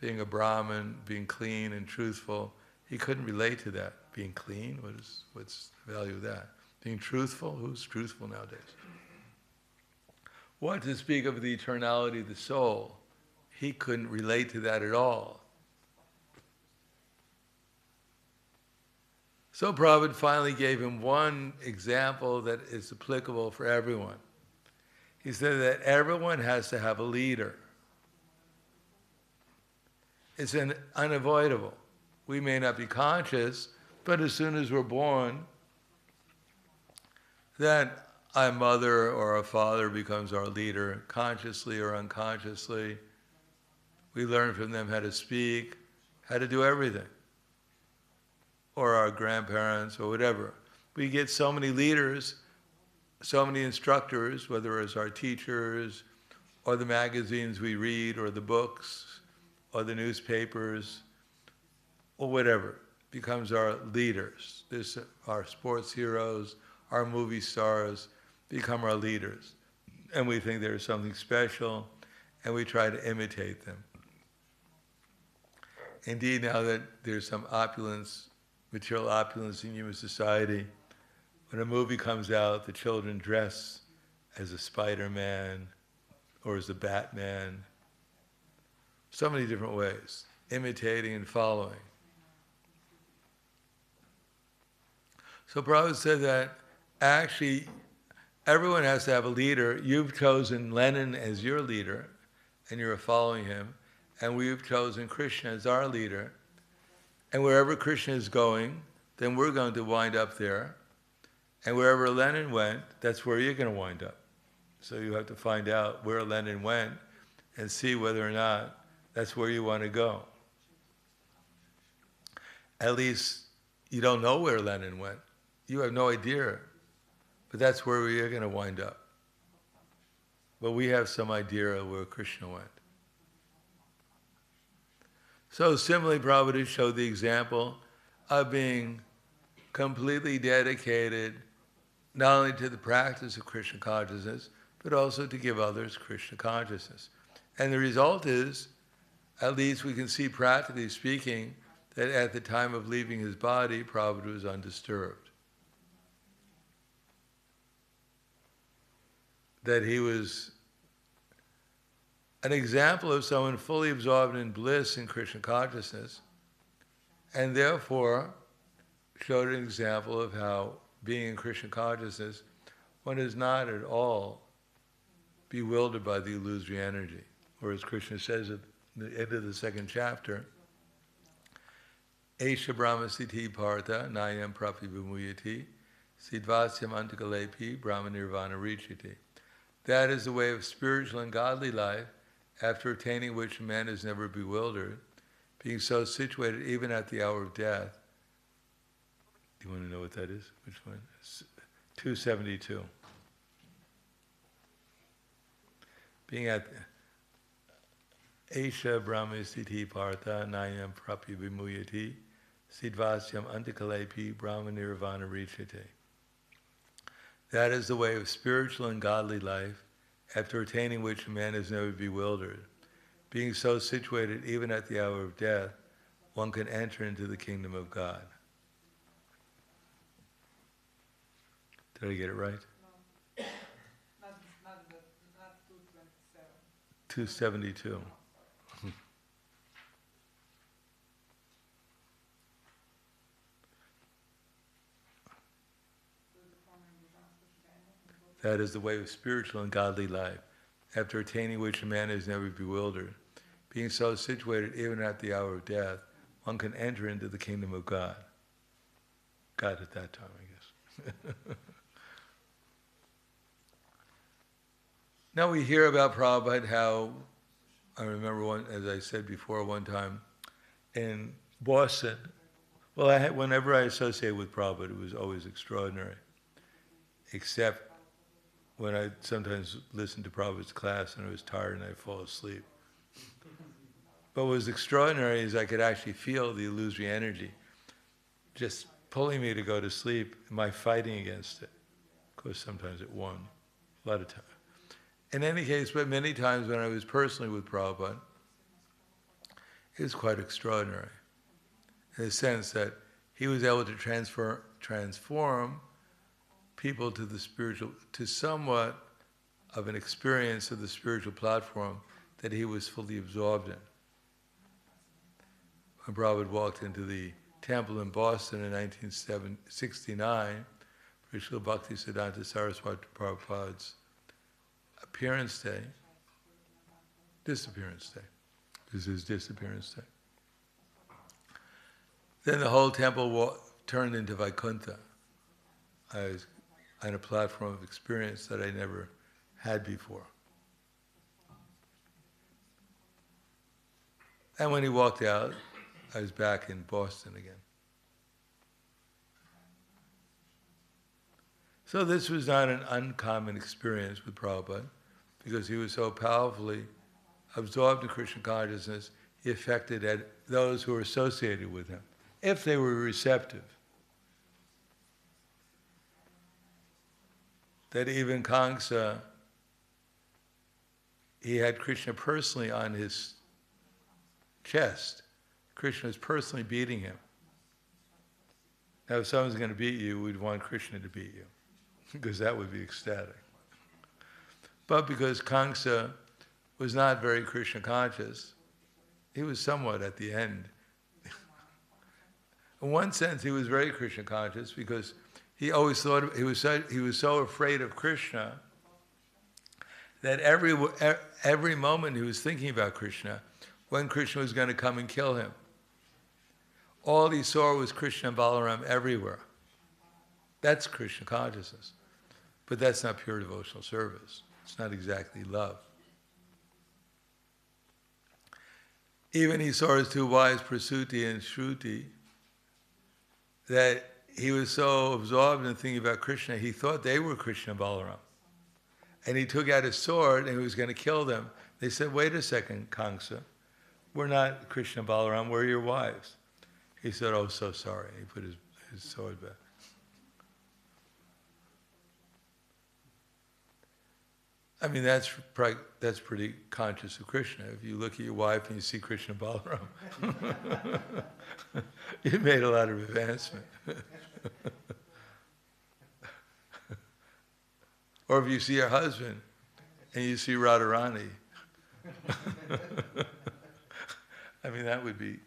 being a Brahmin, being clean and truthful. He couldn't relate to that. Being clean, what's the value of that? Being truthful, who's truthful nowadays? What to speak of the eternality of the soul? He couldn't relate to that at all. So Prabhupada finally gave him one example that is applicable for everyone. He said that everyone has to have a leader. It's unavoidable. We may not be conscious, but as soon as we're born, that a mother or a father becomes our leader, consciously or unconsciously. We learn from them how to speak, how to do everything. Or our grandparents or whatever. We get so many leaders, so many instructors, whether it's our teachers or the magazines we read or the books or the newspapers or whatever, becomes our leaders. Our sports heroes, our movie stars become our leaders. And we think there's something special and we try to imitate them. Indeed, now that there's some opulence, material opulence in human society, when a movie comes out, the children dress as a Spider-Man or as a Batman. So many different ways, imitating and following. So Prabhupada said that actually everyone has to have a leader. You've chosen Lenin as your leader, and you're following him, and we've chosen Krishna as our leader. And wherever Krishna is going, then we're going to wind up there. And wherever Lenin went, that's where you're going to wind up. So you have to find out where Lenin went and see whether or not that's where you want to go. At least you don't know where Lenin went. You have no idea. But that's where you're going to wind up. But we have some idea of where Krishna went. So similarly, Prabhupada showed the example of being completely dedicated not only to the practice of Krishna consciousness, but also to give others Krishna consciousness. And the result is, at least we can see practically speaking, that at the time of leaving his body, Prabhupada was undisturbed. That he was an example of someone fully absorbed in bliss in Krishna consciousness, and therefore showed an example of how being in Krishna consciousness, one is not at all bewildered by the illusory energy. Or as Krishna says at the end of the second chapter, Esha Brahmasiti Partha Nayam Prapi Vimuyati Sidvasyam Antakalepi Brahma Nirvana Richiti. That is the way of spiritual and godly life, after attaining which a man is never bewildered, being so situated even at the hour of death. Do you want to know what that is? Which one? 272. Being at Esha Brahmasiti Partha Nayam Prapi Vimuyati Sidvasyam Antakalepi Brahma Nirvana Richite. That is the way of spiritual and godly life, after attaining which a man is never bewildered. Being so situated even at the hour of death, one can enter into the kingdom of God. Did I get it right?
No. Not 227.
272. That is the way of spiritual and godly life, after attaining which a man is never bewildered. Being so situated even at the hour of death, one can enter into the kingdom of God. God at that time, I guess. Now we hear about Prabhupada, how, I remember one, as I said before, one time in Boston, well, whenever I associate with Prabhupada, it was always extraordinary, except when I sometimes listened to Prabhupada's class and I was tired and I'd fall asleep. But what was extraordinary is I could actually feel the illusory energy just pulling me to go to sleep, my fighting against it. Of course, sometimes it won, a lot of times. In any case, but many times when I was personally with Prabhupada, it was quite extraordinary, in the sense that he was able to transform people to the spiritual, to somewhat of an experience of the spiritual platform that he was fully absorbed in. When Prabhupada walked into the temple in Boston in 1969, for Srila Bhaktisiddhanta Saraswati Prabhupada's disappearance day. This is his disappearance day. Then the whole temple turned into Vaikuntha. I was on a platform of experience that I never had before. And when he walked out, I was back in Boston again. So this was not an uncommon experience with Prabhupada, because he was so powerfully absorbed in Krishna consciousness, he affected those who were associated with him, if they were receptive. That even Kamsa, he had Krishna personally on his chest. Krishna was personally beating him. Now, if someone's going to beat you, we'd want Krishna to beat you, because that would be ecstatic. But because Kamsa was not very Krishna conscious, he was somewhat at the end. In one sense, he was very Krishna conscious, because he always thought he was so afraid of Krishna that every moment he was thinking about Krishna, when Krishna was going to come and kill him. All he saw was Krishna and Balaram everywhere. That's Krishna consciousness. But that's not pure devotional service. It's not exactly love. Even he saw his two wives, Prasuti and Shruti, that he was so absorbed in thinking about Krishna, he thought they were Krishna and Balaram. And he took out his sword and he was going to kill them. They said, wait a second, Kamsa, we're not Krishna and Balaram, we're your wives. He said, oh, so sorry. He put his sword back. I mean, that's pretty conscious of Krishna. If you look at your wife and you see Krishna and Balaram, you made a lot of advancement. Or if you see your husband and you see Radharani, I mean, that would be,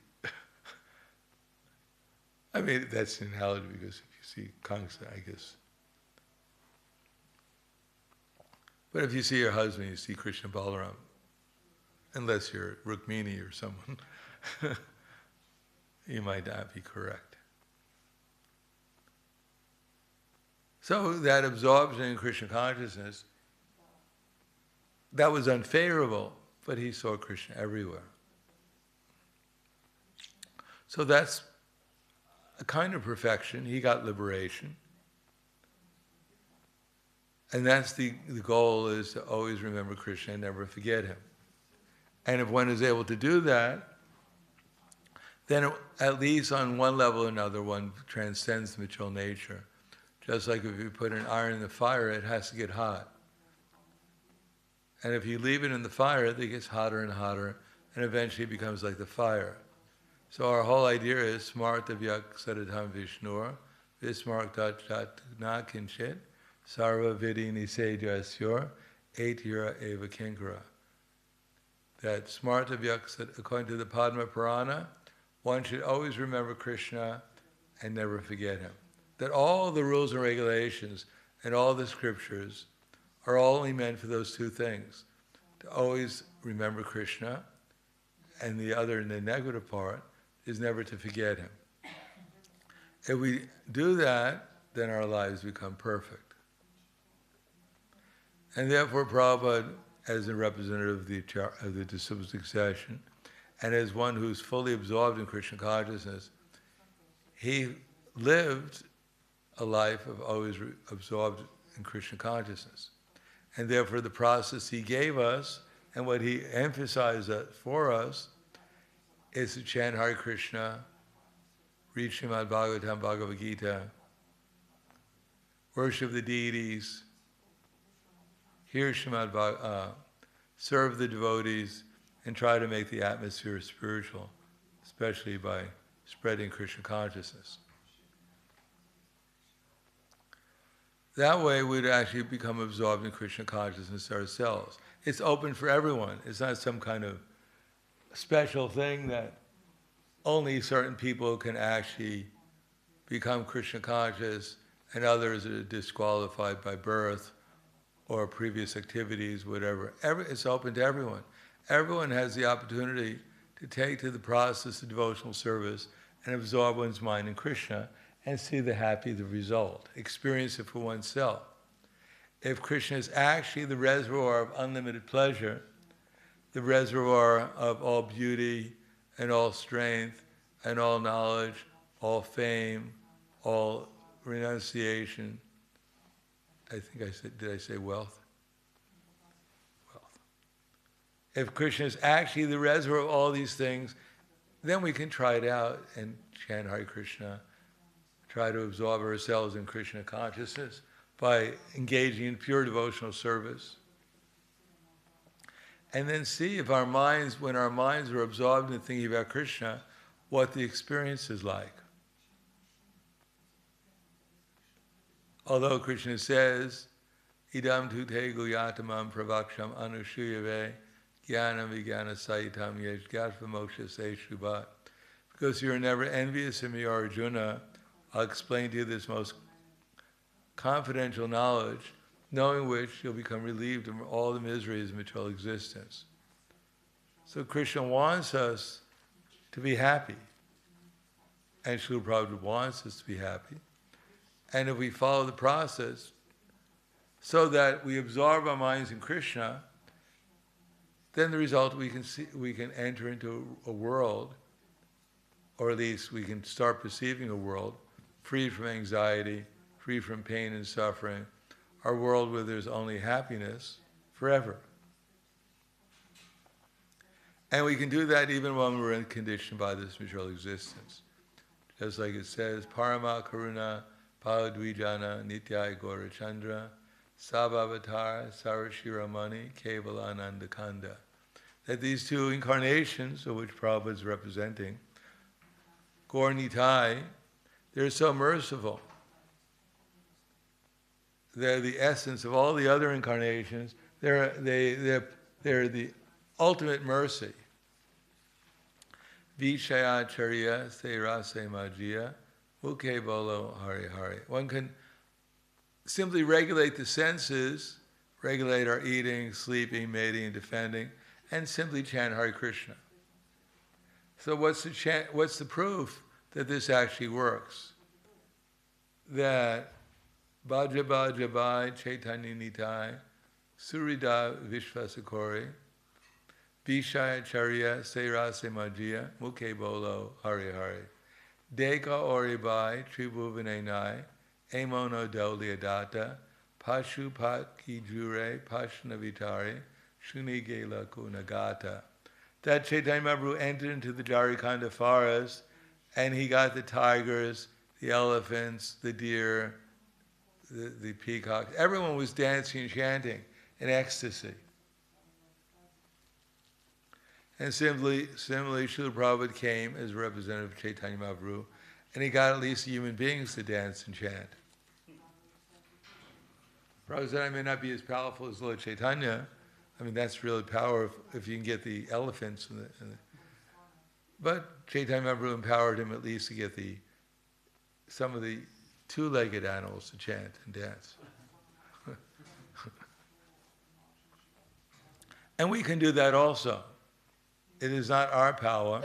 I mean, that's an analogy because if you see Kangsa, I guess. But if you see your husband, you see Krishna Balaram, unless you're Rukmini or someone, you might not be correct. So that absorption in Krishna consciousness, that was unfavorable, but he saw Krishna everywhere. So that's a kind of perfection. He got liberation. And that's the goal, is to always remember Krishna and never forget him. And if one is able to do that, then at least on one level or another, one transcends the material nature. Just like if you put an iron in the fire, it has to get hot. And if you leave it in the fire, it gets hotter and hotter, and eventually it becomes like the fire. So our whole idea is smarta vyaksaratam vishnur, vismartat na kinchit, sarva vidi nisejasyor, etyara eva kinkara. That smarta vyaksat, according to the Padma Purana, one should always remember Krishna and never forget him. That all the rules and regulations and all the scriptures are only meant for those two things. To always remember Krishna, and the other, in the negative part, is never to forget him. If we do that, then our lives become perfect. And therefore Prabhupada, as a representative of the disciple succession, and as one who's fully absorbed in Krishna consciousness, he lived a life of always absorbed in Krishna consciousness. And therefore the process he gave us, and what he emphasized for us, is to chant Hare Krishna, read srimad-bhagavatam, Bhagavad Gita, worship the deities, hear serve the devotees, and try to make the atmosphere spiritual, especially by spreading Krishna consciousness. That way we'd actually become absorbed in Krishna consciousness ourselves. It's open for everyone. It's not some kind of special thing that only certain people can actually become Krishna conscious and others are disqualified by birth or previous activities, whatever. It's open to everyone. Everyone has the opportunity to take to the process of devotional service and absorb one's mind in Krishna and see the result, experience it for oneself. If Krishna is actually the reservoir of unlimited pleasure, the reservoir of all beauty and all strength and all knowledge, all fame, all renunciation, I think I said, did I say wealth? Wealth. If Krishna is actually the reservoir of all these things, then we can try it out and chant Hare Krishna, try to absorb ourselves in Krishna consciousness by engaging in pure devotional service. And then see if our minds, when our minds are absorbed in thinking about Krishna, what the experience is like. Although Krishna says, idam tu te guyatamam pravaksham anushuyave jnana vijnana saitam yeshgatva moksha se shubhat. Because you're never envious of me, Arjuna, I'll explain to you this most confidential knowledge, knowing which you'll become relieved from all the miseries of material existence. So Krishna wants us to be happy. And Srila Prabhupada wants us to be happy. And if we follow the process so that we absorb our minds in Krishna, then the result we can enter into a world, or at least we can start perceiving a world free from anxiety, free from pain and suffering, a world where there's only happiness forever. And we can do that even when we're conditioned by this material existence. Just like it says, Parama Karuna Paladwijana Nityai Gora Chandra Sabhavatar Sarashiramani Kevalananda Kanda. That these two incarnations, of which Prabhupada is representing, Gaur Nitai, they're so merciful. They're the essence of all the other incarnations. They're the ultimate mercy. Vishayacharya se rase majya mukhe bolo hare hare. One can simply regulate the senses, regulate our eating, sleeping, mating, and defending, and simply chant Hare Krishna. So what's the proof that this actually works? That Bhaja Bhaja Bhai Chaitanya Nitai Surida Vishvasakori Vishaya Charya Sera Semajya Mukhe Bolo Hare Hare Deka Oribai Tribhuvanenai Amono Doliadata Pashu Patki Jure Pashnavitari Shuni Gela Kunagata. That Chaitanya Mahaprabhu entered into the Jharikanda forest and he got the tigers, the elephants, the deer, the peacocks. Everyone was dancing and chanting in ecstasy. And similarly, Srila Prabhupada came as a representative of Chaitanya Mahaprabhu, and he got at least human beings to dance and chant. Prabhupada said, I may not be as powerful as Lord Chaitanya. I mean, that's really power if you can get the elephants. But Chaitanya Mahaprabhu empowered him at least to get some of the two-legged animals to chant and dance. And we can do that also. It is not our power.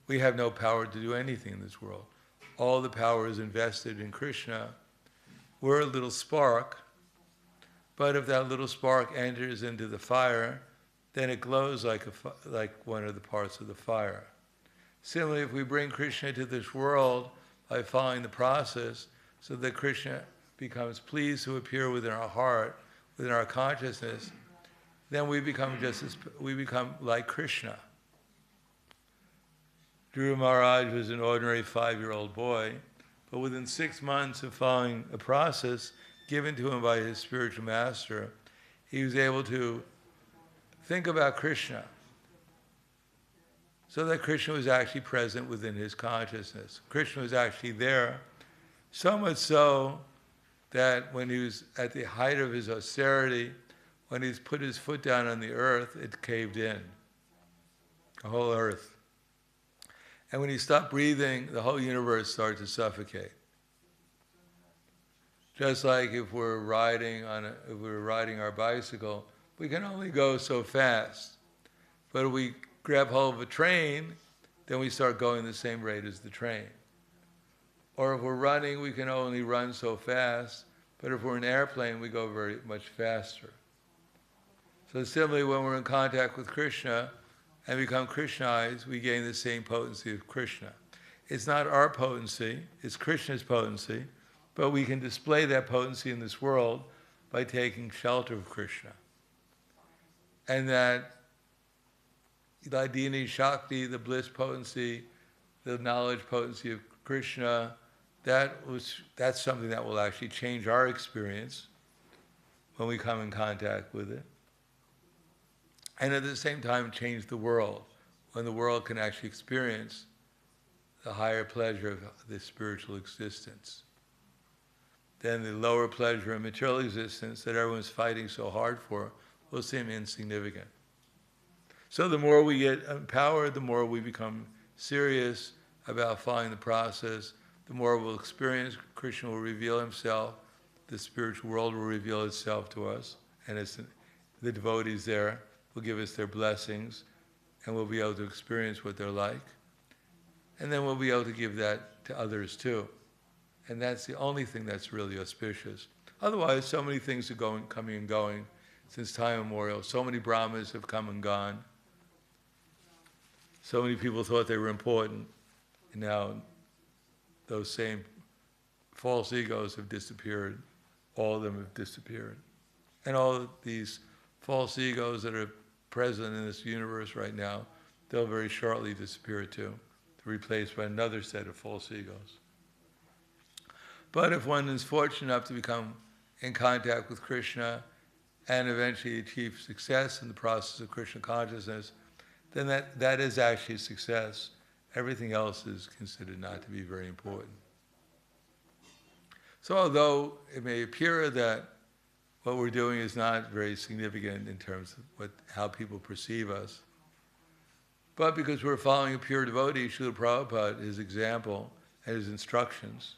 We have no power to do anything in this world. All the power is invested in Krishna. We're a little spark, but if that little spark enters into the fire, then it glows like one of the parts of the fire. Similarly, if we bring Krishna to this world by following the process, so that Krishna becomes pleased to appear within our heart, within our consciousness, then we become like Krishna. Dhruva Maharaj was an ordinary 5-year-old boy, but within 6 months of following a process given to him by his spiritual master, he was able to think about Krishna, so that Krishna was actually present within his consciousness. Krishna was actually there, so much so that when he was at the height of his austerity, when he's put his foot down on the earth, it caved in, the whole earth. And when he stopped breathing, the whole universe started to suffocate. Just like if we're riding our bicycle, we can only go so fast. But if we grab hold of a train, then we start going the same rate as the train. Or if we're running, we can only run so fast. But if we're in an airplane, we go very much faster. So similarly, when we're in contact with Krishna and become Krishnized, we gain the same potency of Krishna. It's not our potency, it's Krishna's potency, but we can display that potency in this world by taking shelter of Krishna. And that Dini Shakti, the bliss potency, the knowledge potency of Krishna, that's something that will actually change our experience when we come in contact with it. And at the same time change the world, when the world can actually experience the higher pleasure of the spiritual existence. Then the lower pleasure of material existence that everyone's fighting so hard for will seem insignificant. So the more we get empowered, the more we become serious about following the process, the more we'll experience, Krishna will reveal himself, the spiritual world will reveal itself to us, and it's the devotees there will give us their blessings, and we'll be able to experience what they're like. And then we'll be able to give that to others too. And that's the only thing that's really auspicious. Otherwise, so many things are coming and going since time immemorial. So many Brahmas have come and gone. So many people thought they were important, and now those same false egos have disappeared. All of them have disappeared. And all of these false egos that are present in this universe right now, they'll very shortly disappear too, replaced by another set of false egos. But if one is fortunate enough to become in contact with Krishna and eventually achieve success in the process of Krishna consciousness, then that is actually success. Everything else is considered not to be very important. So although it may appear that what we're doing is not very significant in terms of how people perceive us. But because we're following a pure devotee, Srila Prabhupada, his example and his instructions,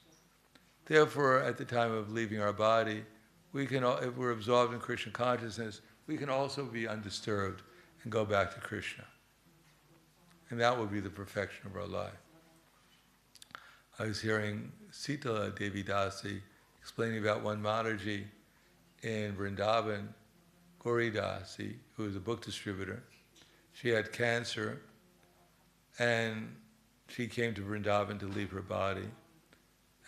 therefore, at the time of leaving our body, we can, if we're absorbed in Krishna consciousness, we can also be undisturbed and go back to Krishna. And that will be the perfection of our life. I was hearing Srila Devi Dasi explaining about one Mataji in Vrindavan, Gauri Dasi, who was a book distributor. She had cancer, and she came to Vrindavan to leave her body,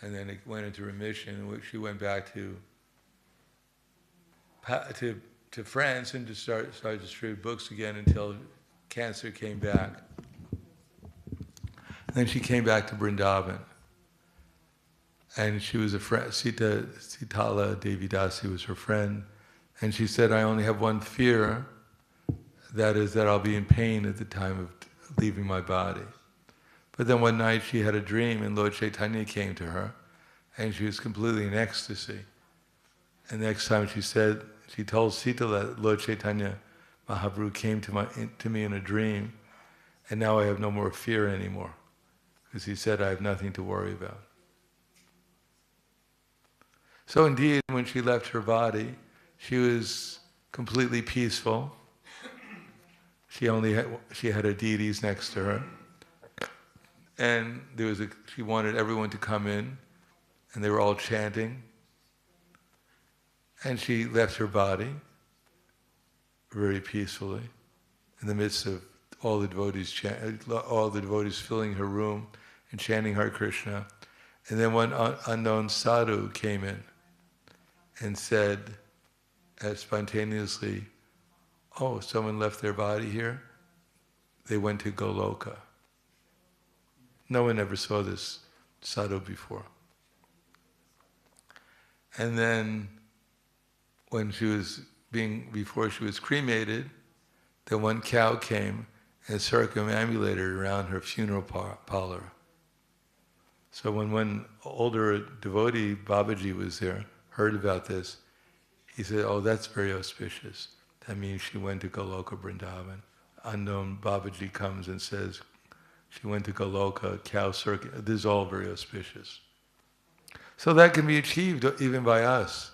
and then it went into remission, in which she went back to France and to start distribute books again until cancer came back. And then she came back to Vrindavan. And she was a friend, Sitala Devi Dasi was her friend, and she said, I only have one fear, that is that I'll be in pain at the time of leaving my body. But then one night she had a dream, and Lord Chaitanya came to her, and she was completely in ecstasy. And the next time she told Sita that Lord Chaitanya Mahaprabhu came to me in a dream, and now I have no more fear anymore, because he said I have nothing to worry about. So indeed, when she left her body, she was completely peaceful. She had her deities next to her, and she wanted everyone to come in, and they were all chanting. And she left her body very peacefully, in the midst of all the devotees filling her room and chanting Hare Krishna. And then one unknown sadhu came in and said, spontaneously, oh, someone left their body here? They went to Goloka. No one ever saw this sadhu before. And then when before she was cremated, then one cow came and circumambulated around her funeral parlor. So when one older devotee, Babaji, was there, heard about this, he said, oh, that's very auspicious. That means she went to Goloka Vrindavan. Unknown Babaji comes and says, she went to Goloka, cow circuit. This is all very auspicious. So that can be achieved even by us,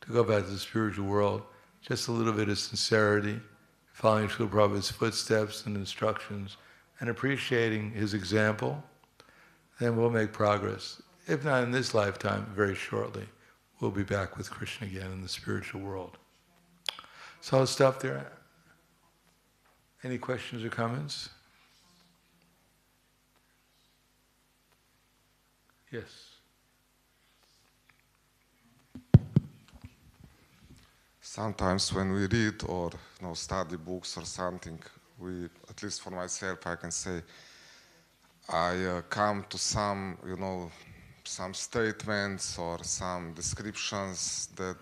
to go back to the spiritual world. Just a little bit of sincerity, following Srila Prabhupada's footsteps and instructions, and appreciating his example, then we'll make progress. If not in this lifetime, very shortly, we'll be back with Krishna again in the spiritual world. So I'll stop there. Any questions or comments? Yes.
Sometimes when we read or study books or something, at least for myself, I can say, I come to some, some statements or some descriptions that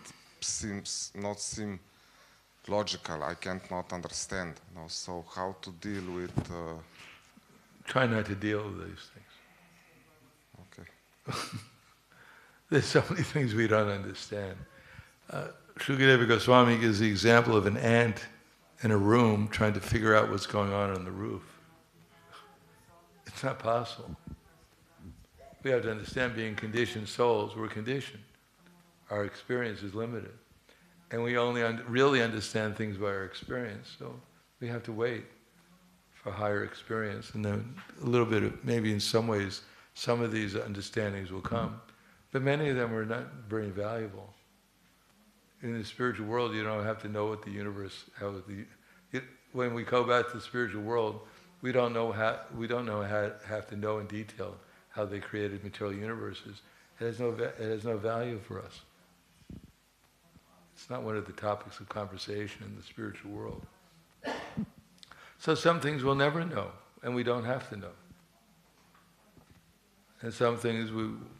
not seem logical. I can't not understand. So how to deal with?
Try not to deal with these things.
Okay.
There's so many things we don't understand. Shukadeva Goswami gives the example of an ant in a room trying to figure out what's going on the roof. It's not possible. We have to understand, being conditioned souls, we're conditioned. Our experience is limited. And we only really understand things by our experience, so we have to wait for higher experience. And then a little bit of, maybe in some ways, some of these understandings will come. But many of them are not very valuable. In the spiritual world, you don't have to know what the universe, when we go back to the spiritual world, we don't have to know in detail how they created material universes. It has no value for us. It's not one of the topics of conversation in the spiritual world. So some things we'll never know, and we don't have to know. And some things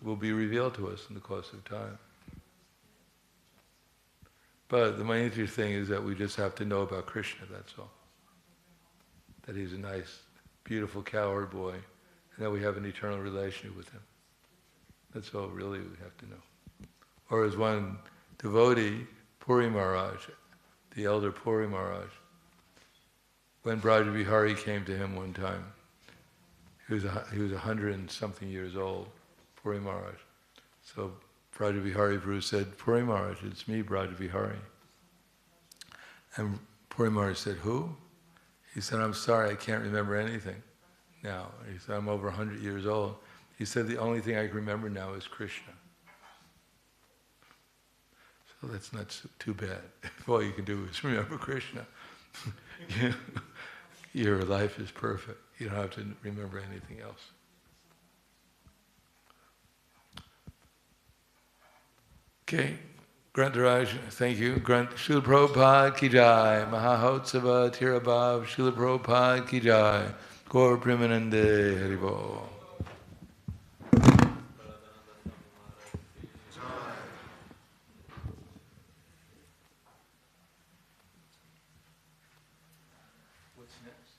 will be revealed to us in the course of time. But the major thing is that we just have to know about Krishna, that's all. That he's a nice, beautiful cowherd boy, and that we have an eternal relationship with him. That's all really we have to know. Or as one devotee Puri Maharaj, the elder Puri Maharaj. When Braja Vihari came to him one time, he was 100 and something years old, Puri Maharaj. So Braja Vihari Prabhu said, Puri Maharaj, it's me, Braja Vihari. And Puri Maharaj said, who? He said, I'm sorry, I can't remember anything now. He said, I'm over 100 years old. He said, the only thing I can remember now is Krishna. So that's not too bad. If all you can do is remember Krishna, your life is perfect. You don't have to remember anything else. Okay, Grantaraj, thank you. Srila Prabhupada ki jai, Mahahotsava Tirabhav, Srila Prabhupada ki jai, Gaur Premanande Haribo. What's next?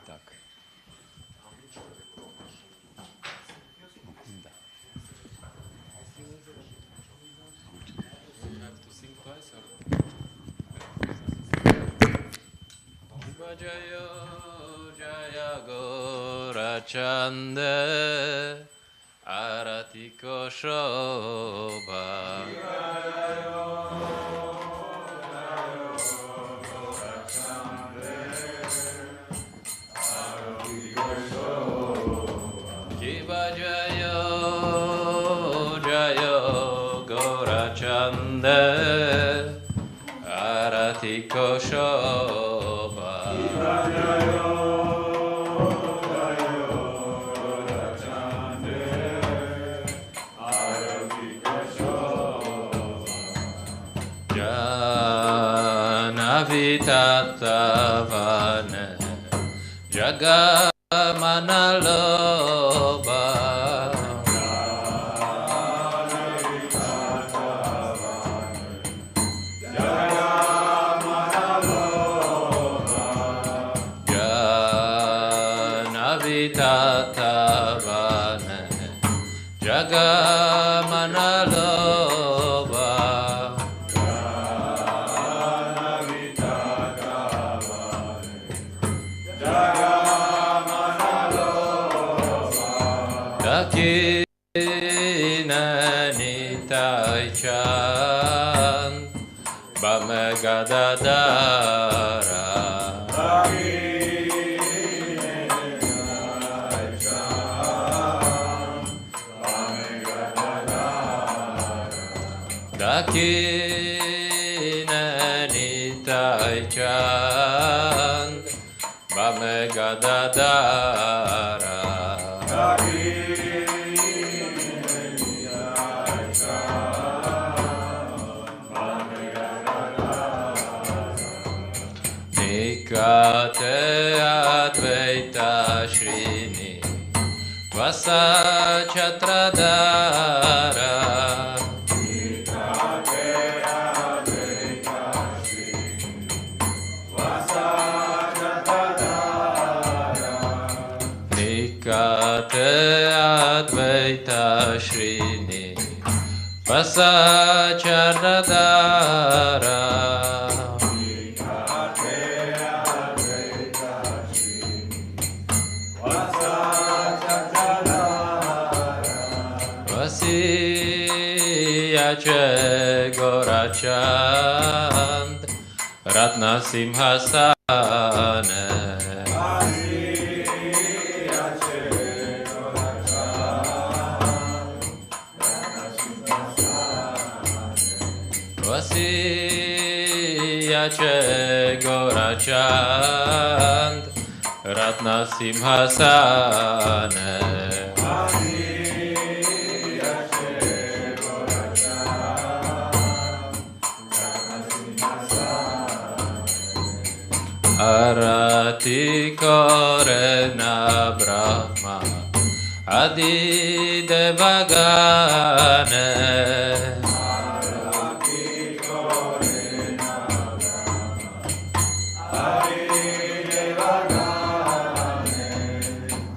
Tak.
Jayo Jaya Gorachande Aratiko Shobha Jiva Jayo Jayo Gorachande Aratiko Shobha Janavitatavane Jagamanaloba Janavitatavane Jagamanaloba Dakinanitai chan Bamegadadara Dakinanitai chan Bamegadadara Nikate Advaita Shrini Vasa Chatradara Nikate Advaita Shrini Vasa Chatradara Nikate Advaita Shrini Vasa Chatradara Yache Gorachand Ratna Simhasane Vasiyache Gaurachand Ratna Simhasane Arati Korena Brahma Adi Devagane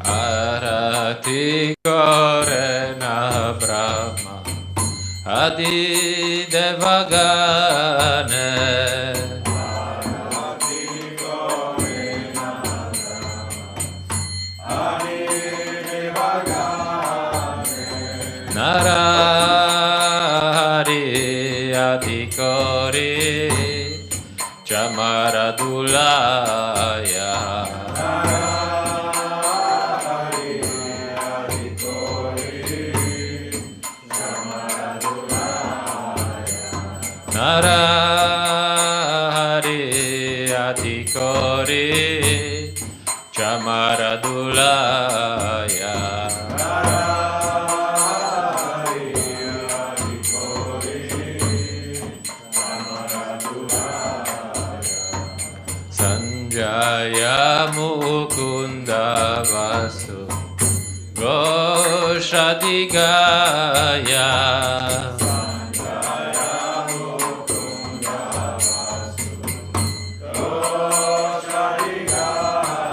Arati Korena Brahma Adi Devagane Arati Korena Brahma Adi Devagane Narari Adhikari Chamaradulaya Narari Adhikari Chamaradulaya Narari Adhikari Chamaradulaya Jaya Mukunda Vasu Goshadigaya Sanjaya Mukunda Vasu Goshadigaya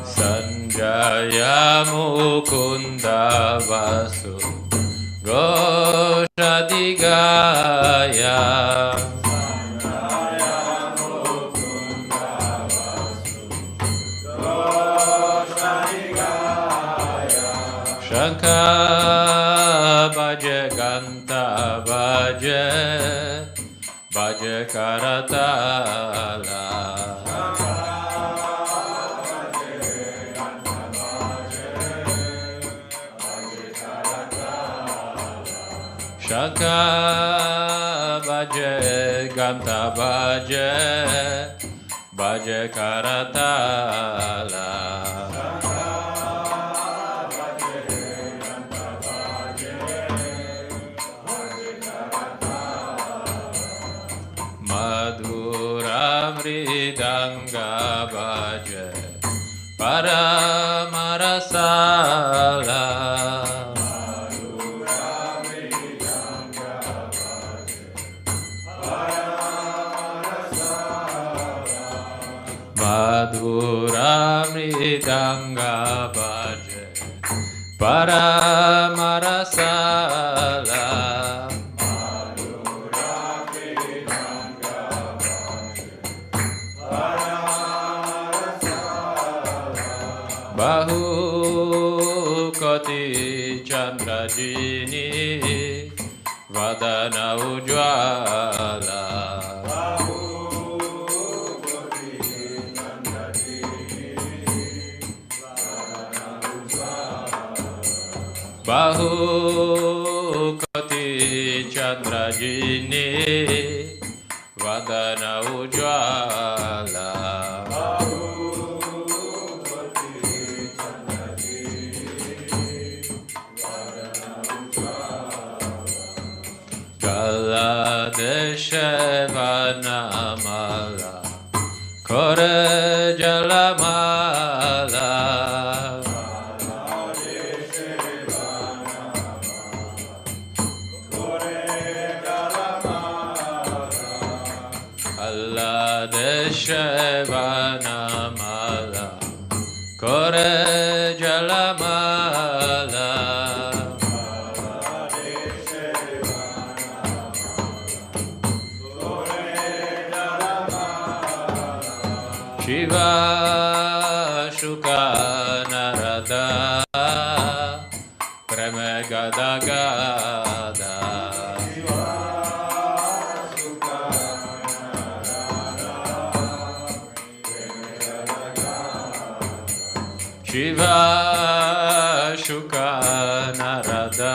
Sanjaya Mukunda Vasu Goshadigaya Shanka Bhaja Ganta Bhaja Bhaja Karatala Shanka Bhaja Ganta Bhaja Bhaja Karatala Madhuramridanga Bhaja Paramarasala Madhuramridanga Bhaja Paramarasala Madhuramridanga Bhaja Paramarasala Bahu Koti Chandrajini Vadana Ujwala Bahu Koti Chandrajini Vadana Ujwala Bahu Koti Chandrajini Vadana Ujwala Deshavanamala Kore Jalamala Allah Deshavanamala Kore Jalamala Shiva Shuka Narada Preme Gada Gada Shiva Shuka Narada Preme Gada Gada Shiva Shuka Narada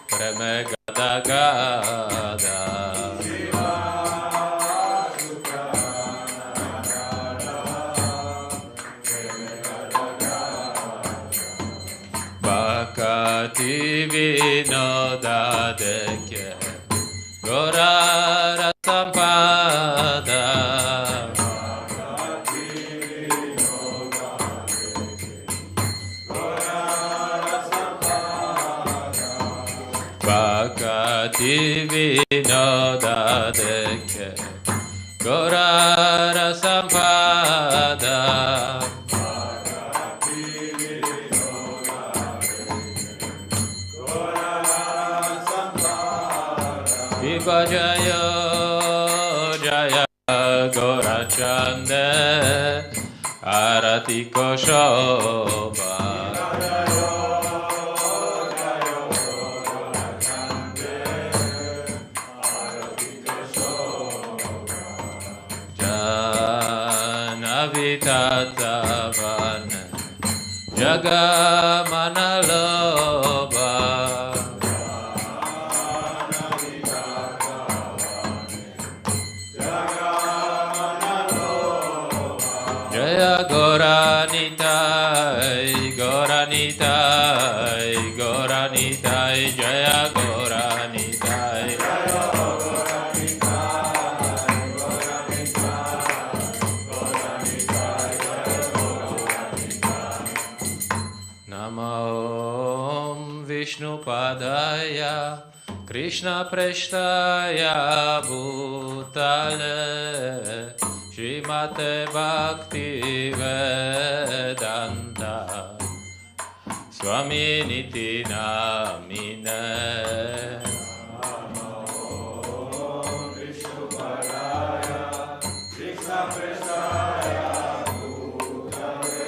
Preme Gada gada gada. Bhakti vinoda dekhe Gorara sampada. Bhakti vinoda dekhe Gorara sampada. Jaya Jaya Gorachande Arati Koshoba. Janavitatavan Jagamanaloba. Goranitai, Goranitai, Goranitai, Jaya Goranitai. Namo Om Vishnu Padaya Krishna Preshtaya Bhutale Srimate Bhakti Vedanta Swami Niti Namine. Vishnu Padaya Krishna Prestaya Bhutale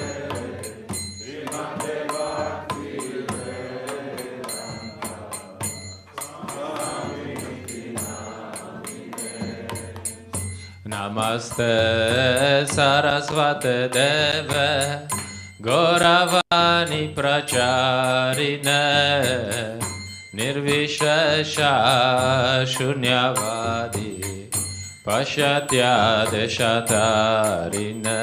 Srimate Bhakti Vedanta Swami Niti Namine. Namaste Sarasvate Deve Gauravani Pracharine Nirvishesha Shunyavadi Pashatya Deshatarine.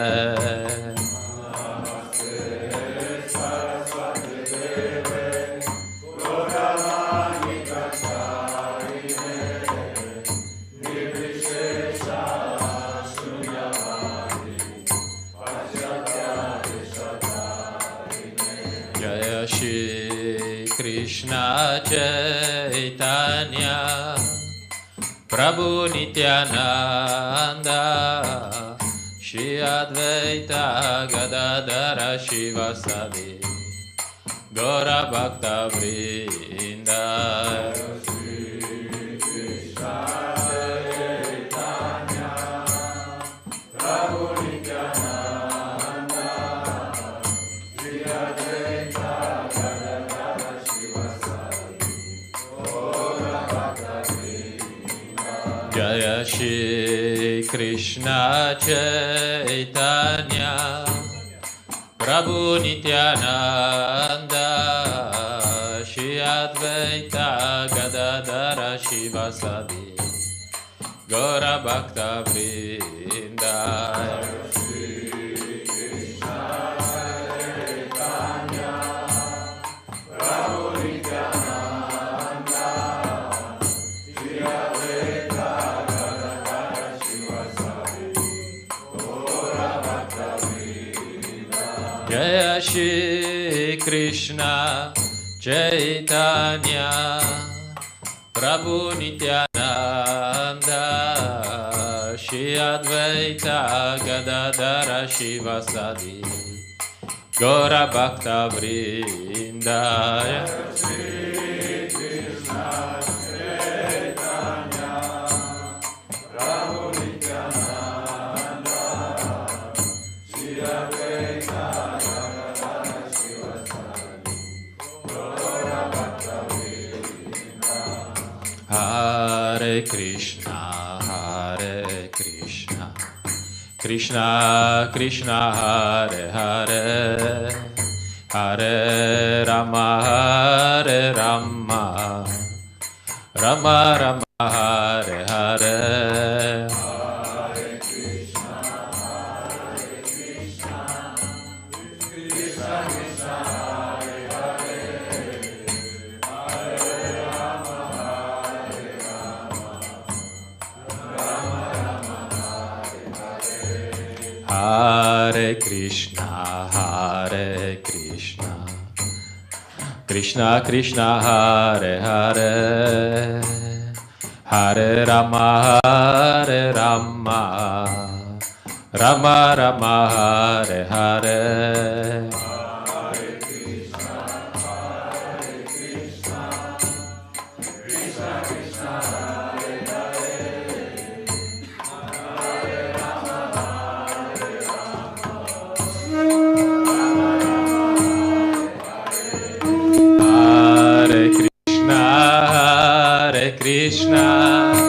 Krishna Chaitanya Prabhu Nityananda Shri Advaita Gadadara Shivasadi Gaura Bhakta Vrinda. Jaya Shri Krishna Chaitanya Prabhu Nityananda Shri Advaita Gadadara Shivasadi Gaura Bhakta Vrinda. Jaya Shri Krishna Chaitanya Prabhu Nityananda Shri Advaita Gadadara Shivasadi Gaura Bhakta Vrinda. Hare Krishna, Hare Krishna, Krishna Krishna, Hare Hare, Hare Rama, Hare Rama, Rama Rama Hare Hare, Hare Krishna, Hare Krishna, Krishna Krishna, Hare Hare, Hare Rama, Hare Rama, Rama Rama, Hare Hare. Krishna,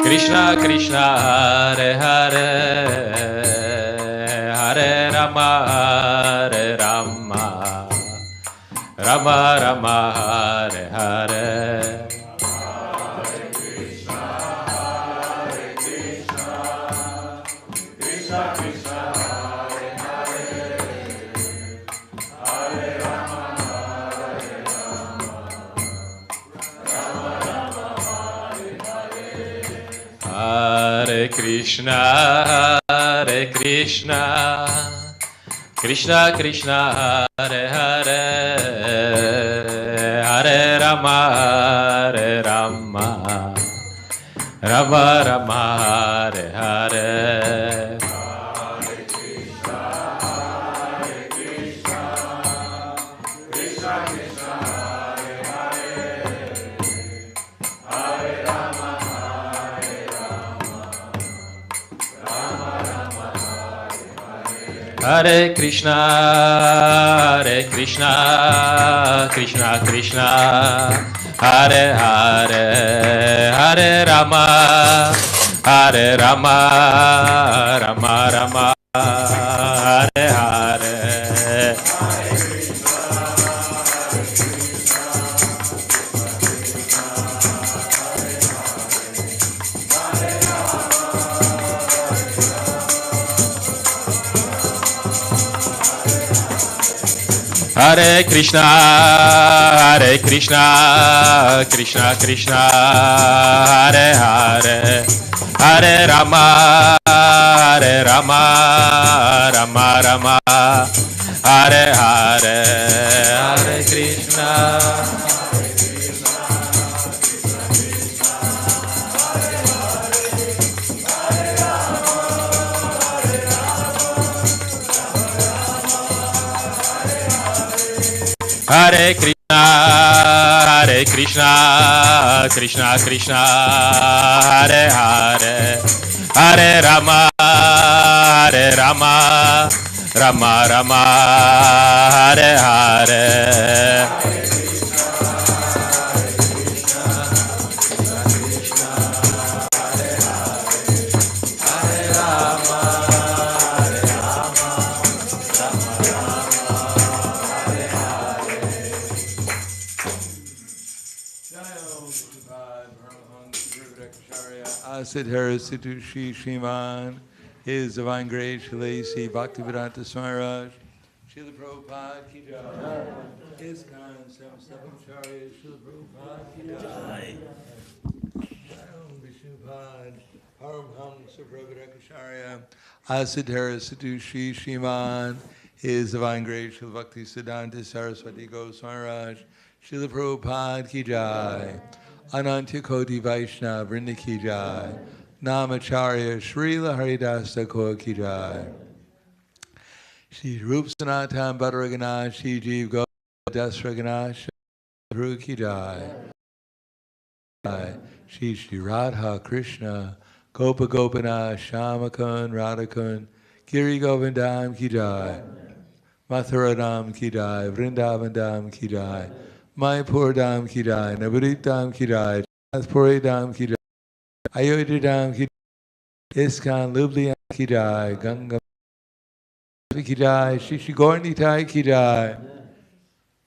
Krishna Krishna, Hare Hare, Hare Rama, Hare Rama, Rama Rama, Hare Hare. Hare Krishna, Hare Krishna, Krishna Krishna, Hare Hare, Hare Rama, Hare Rama, Rama Rama, Hare Hare. Hare Krishna, Hare Krishna, Krishna Krishna, Hare Hare, Hare Rama, Hare Rama, Rama Rama, Hare Hare. Hare Krishna, Hare Krishna, Krishna Krishna, Hare Hare, Hare Rama, Hare Rama, Rama Rama, Hare Hare, Hare Krishna. Hare Krishna, Hare Krishna, Krishna Krishna, Hare Hare, Hare Rama, Hare Rama, Rama Rama, Hare Hare.
Hare Situshi Shiman, His Divine Grace, Shalasi, Bhakti-Vedanta Swami, Srila Prabhupada Ki Jai, ISKCON Ljubljana, Srila Prabhupada Ki Jai, Vishnupad, Paramhamsa Prabhupada Hare Situshi Shiman, His Divine Grace, Srila Bhakti-Siddhanta Saraswati Goswami, Srila Prabhupada Ki Jai, Anantya Koti Vaishnava Vrinda Ki Jai, Namacharya Srila Haridas Thakur Ki Jai, Shri Rup Sanatan Bhadragana Shri Jeev Godas Ragana Shri Ki Jai, Shri Radha Krishna Gopa Gopana Shamakun Radhakun Giri Govindam Ki Jai, Mathuradam Ki Jai, Vrindavandam Ki Jai, Mayapur Dham Ki Jai, Navarit Dham Ki Jai, Puri Dham Ki Jai, Ayodhya Dham Ki Jai, ISKCON Ljubljana Ki Jai, Ganga Ki Jai, Shishi Gornitai Ki Jai,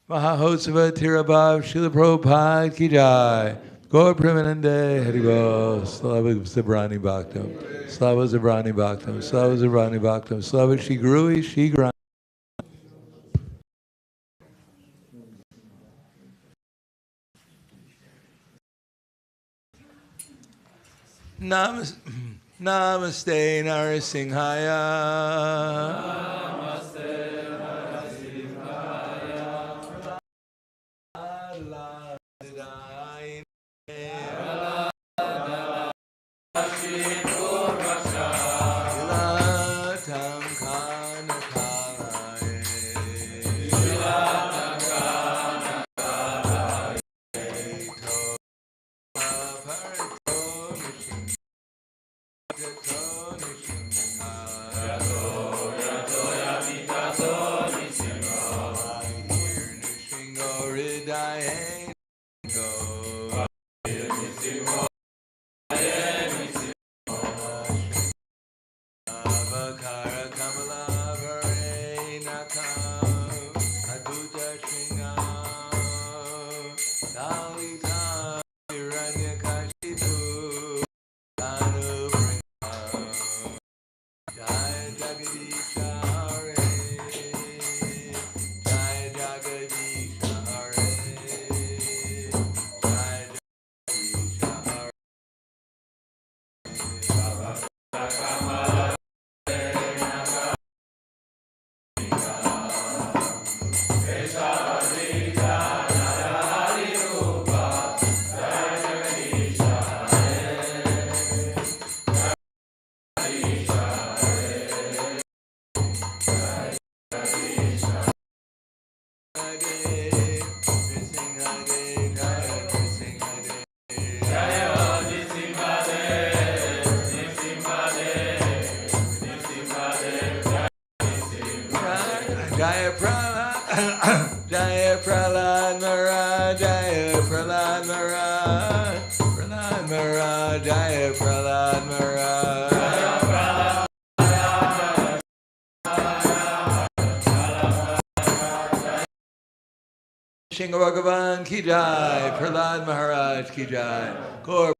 Mahahosava Tirabhav Srila Prabhupada Ki Jai, Gaur Premanande Haribo, Slava Zabrani Bhaktam, Slava Zabrani Bhaktam, Slava Zabrani Bhaktam, Slava Shigrui Shigran. Namaste Narasimhaya. Namaste Narasimhaya. Jaya Prahlad, Jaya Prahlad Maharaj, Jaya Prahlad Maharaj, Prahlad Maharaj, Jaya Prahlad Maharaj. Shinga Bhagavan ki jai, Prahlad Maharaj ki jai, Gaur.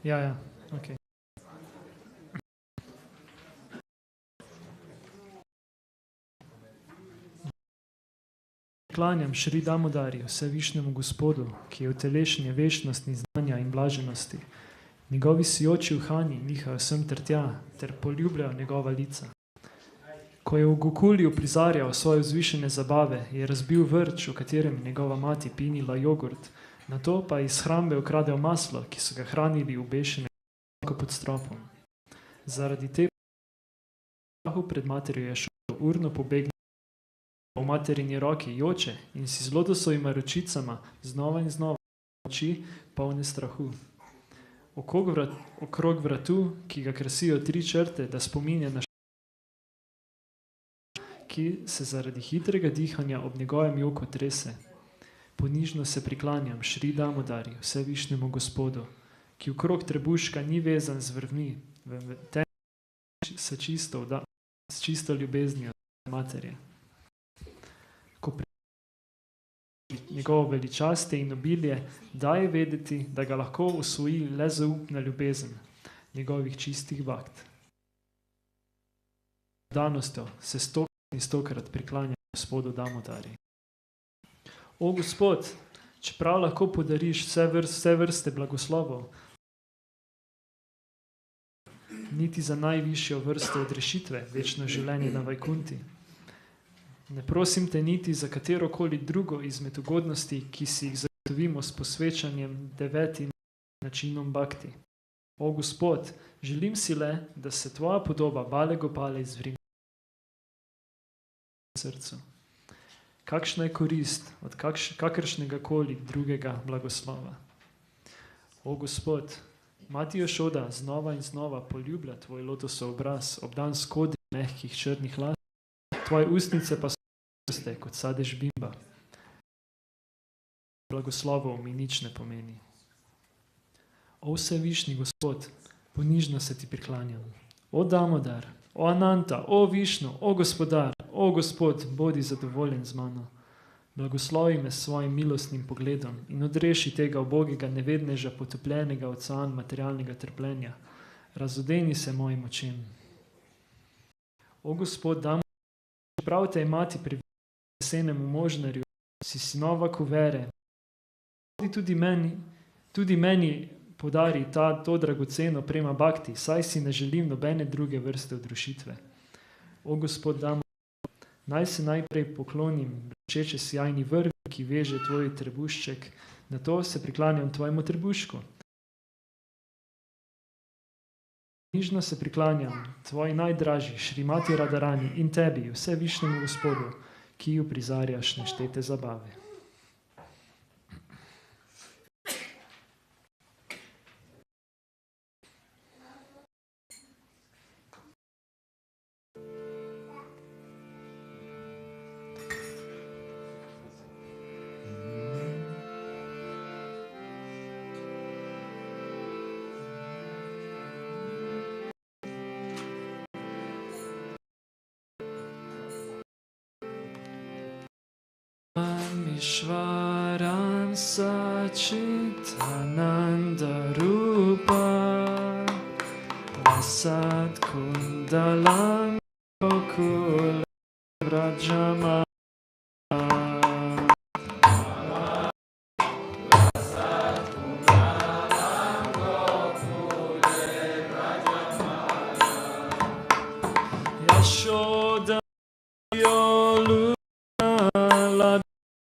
Ja, ok. Klanjam Šri Damodarju, Vsevišnjemu Gospodu, ki je utelešenje večnosti, znanja in blaženosti. Njegovi sijoči uhani nihajo sem ter tja, ter poljubljajo njegova lica. Ko je v Gokulju prizarjal svoje vzvišene zabave, je razbil vrč, v katerem je njegova mati pinila jogurt, nato pa iz hrambe ukradel maslo, ki so ga hranili v bešenem pod stropom. Zaradi te strahu pred materjo je šel urno pobegnil v materini roki joče in si z lotosovima ročicama znova in znova oči polne strahu. Okrog vratu, ki ga krasijo 3 črte, da spominja na ki se zaradi hitrega dihanja ob njegovem joku trese. Ponižno se priklanjam Šri Damodarju, Vsevišnjemu Gospodu, ki okrog trebuška ni vezan z vrvmi, s čisto ljubeznijo materje. Ko njegovo veličastje in obilje daje vedeti, da ga lahko usvoji le zaupna ljubezen njegovih čistih bhakt. Danostjo se 100 in 100-krat priklanja gospodu Damodari. O Gospod, čeprav lahko podariš vse vrste blagoslovov, niti za najvišjo vrsto odrešitve, večno življenje na Vajkunti. Ne prosim te niti za katerokoli drugo izmed ugodnosti, ki si jih zagotovimo s posvečanjem 9 načinom bhakti. O Gospod, želim si le, da se tvoja podoba Bale Gopale izvri v srcu. Kakšna je korist od kakršnega koli drugega blagoslova? O Gospod, Mati Jošoda znova in znova poljublja tvoj lotosov obraz, obdan s kodri mehkih črnih las, tvoje ustnice pa so vrste kot sadež bimba. Blagoslovov mi nič ne pomeni. O vsevišnji Gospod, ponižno se ti priklanjam. O Damodar, o Ananta, o Višnu, o Gospodar, o Gospod, bodi zadovoljen z mano. Blagoslovi me s svojim milostnim pogledom in odreši tega ubogega nevedneža potopljenega v ocean materialnega trpljenja. Razodeni se mojim očem. O Gospod, Damodar, čeprav te je mati pri vesenemu možnarju, si sinova Kuvere, tudi meni podari to dragoceno prema bhakti, saj si ne želim nobene druge vrste odrušitve. O Gospod Damodar, naj se najprej poklonim blečeče sjajni vrvi, ki veže tvoj trebušček, nato se priklanjam tvojemu trebušku. Nižno se priklanjam tvoji najdražji Šrimati Radharani in tebi, vsevišnjemu Gospodu, ki ju prizarjaš neštete zabave. Ishvaram Sachitananda Rupa Vasat Kundalam Gokula Vrajama Yashoda Yolu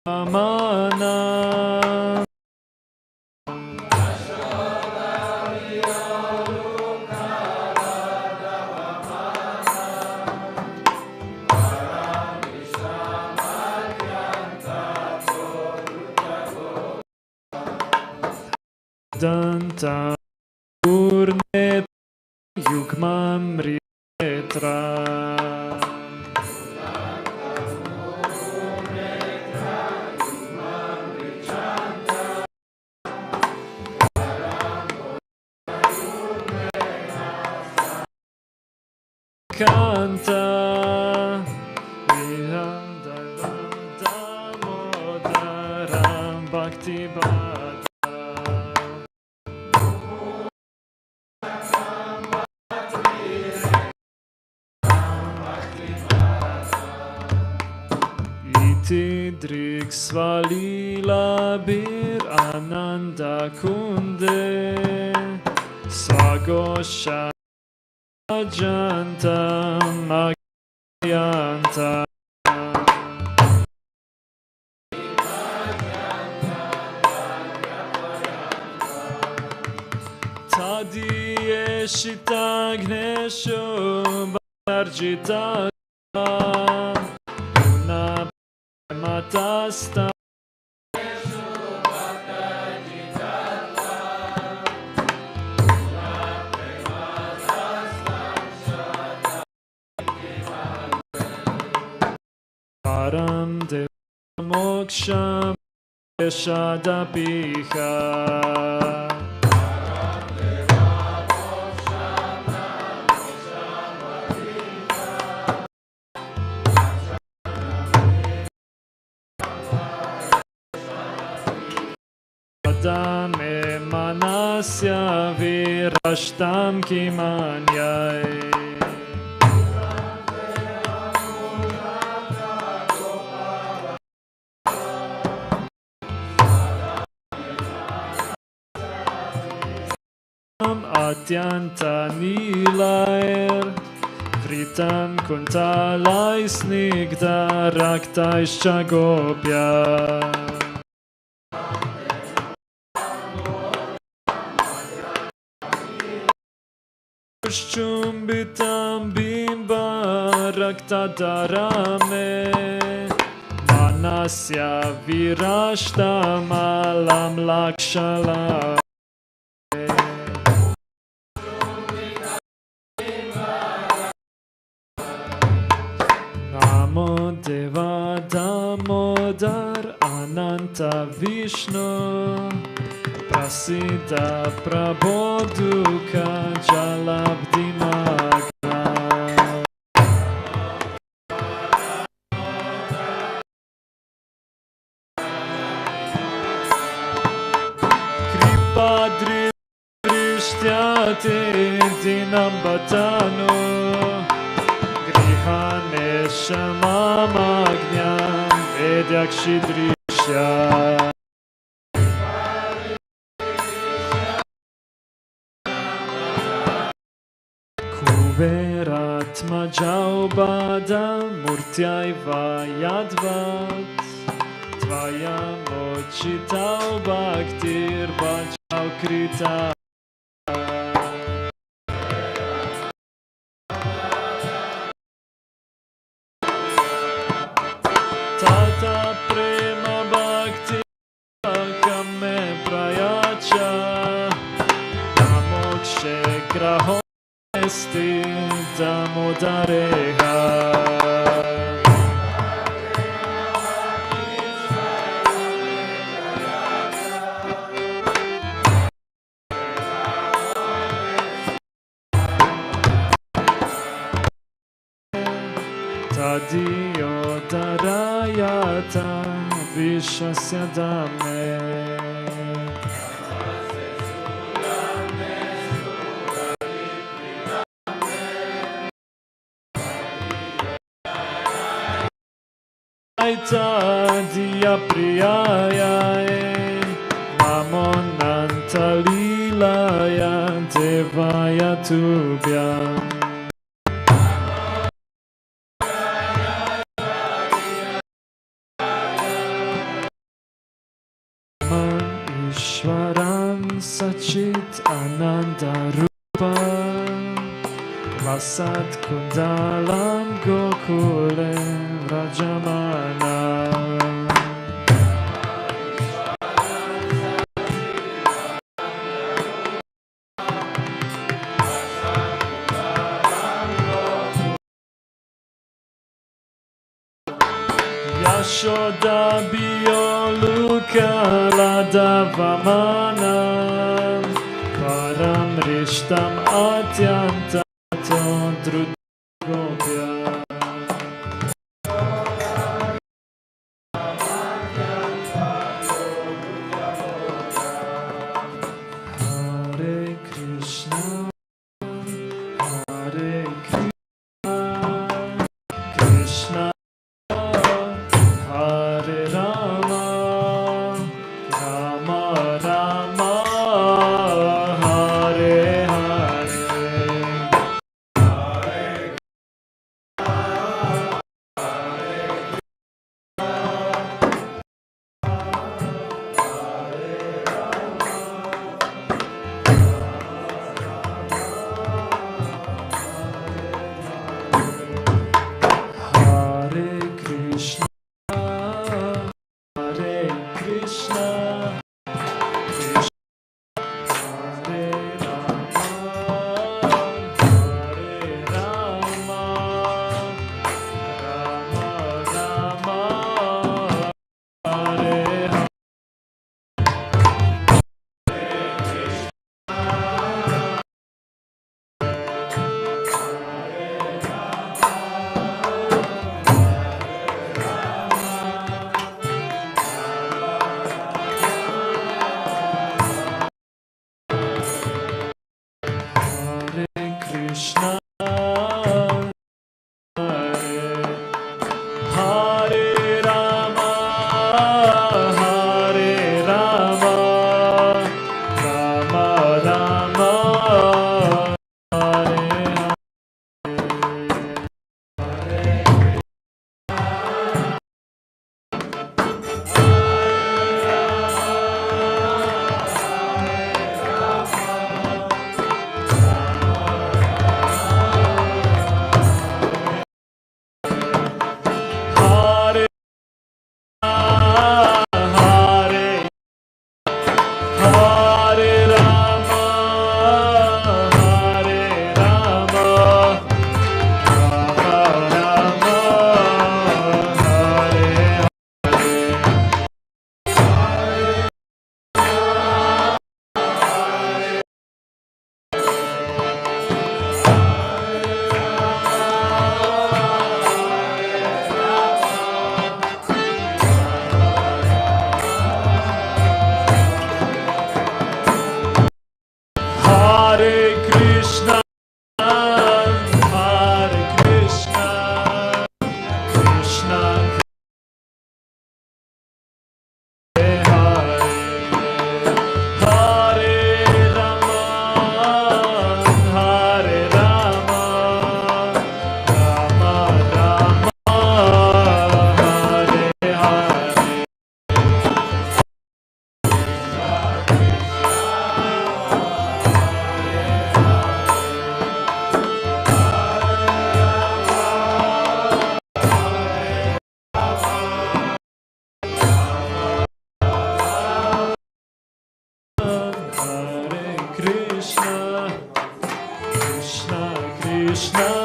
Amana Danta Urne Yugmam Rietra Canta Damodaram Bhakti-bhata Iti drik svalila bir ananda kunde Svagosha Janta Magyanta Tadiye Shitagnesho Bharjita Una Matasta Param Deva Moksham Shadapiha Manasya virashtam kimanyai. Atyanta nilair vritam kuntalai snigdha raktaischa gopya. Chumbitam bimba raktadarame manasya virashtam alam lakshala. Namo Deva Damodar Ananta Vishnu Prasiddha Prabodhuka Jalabdimagna. Kripadri Drishtyate Dinambatano Grihane Shamamagnam Vedyakshidrishya. Kuveratma Jaubada Murtyaiva Yadvat Tvayam Ochitau Bhaktir Bhajau Krita. Tata prema bhakti kame prayacha namokshe graho esti damodareha. Tadiyo darayata vishasya dame. Aita diya priyaya namonanta lilaya devaya tubhyam. Ishvaram Sachit Ananda Rupa Vasat Kundalam Gokule Rajamana. Yashoda Bioluka Ladavamanam Param Rishtam Atyantato Drutgopya. Hare Krishna Hare Krishna Krishna hare-rama Rama Rama Hare Hare. Hare Krishna, Hare Rama, Hare Rama, Rama Rama, Hare Krishna, Krishna Krishna.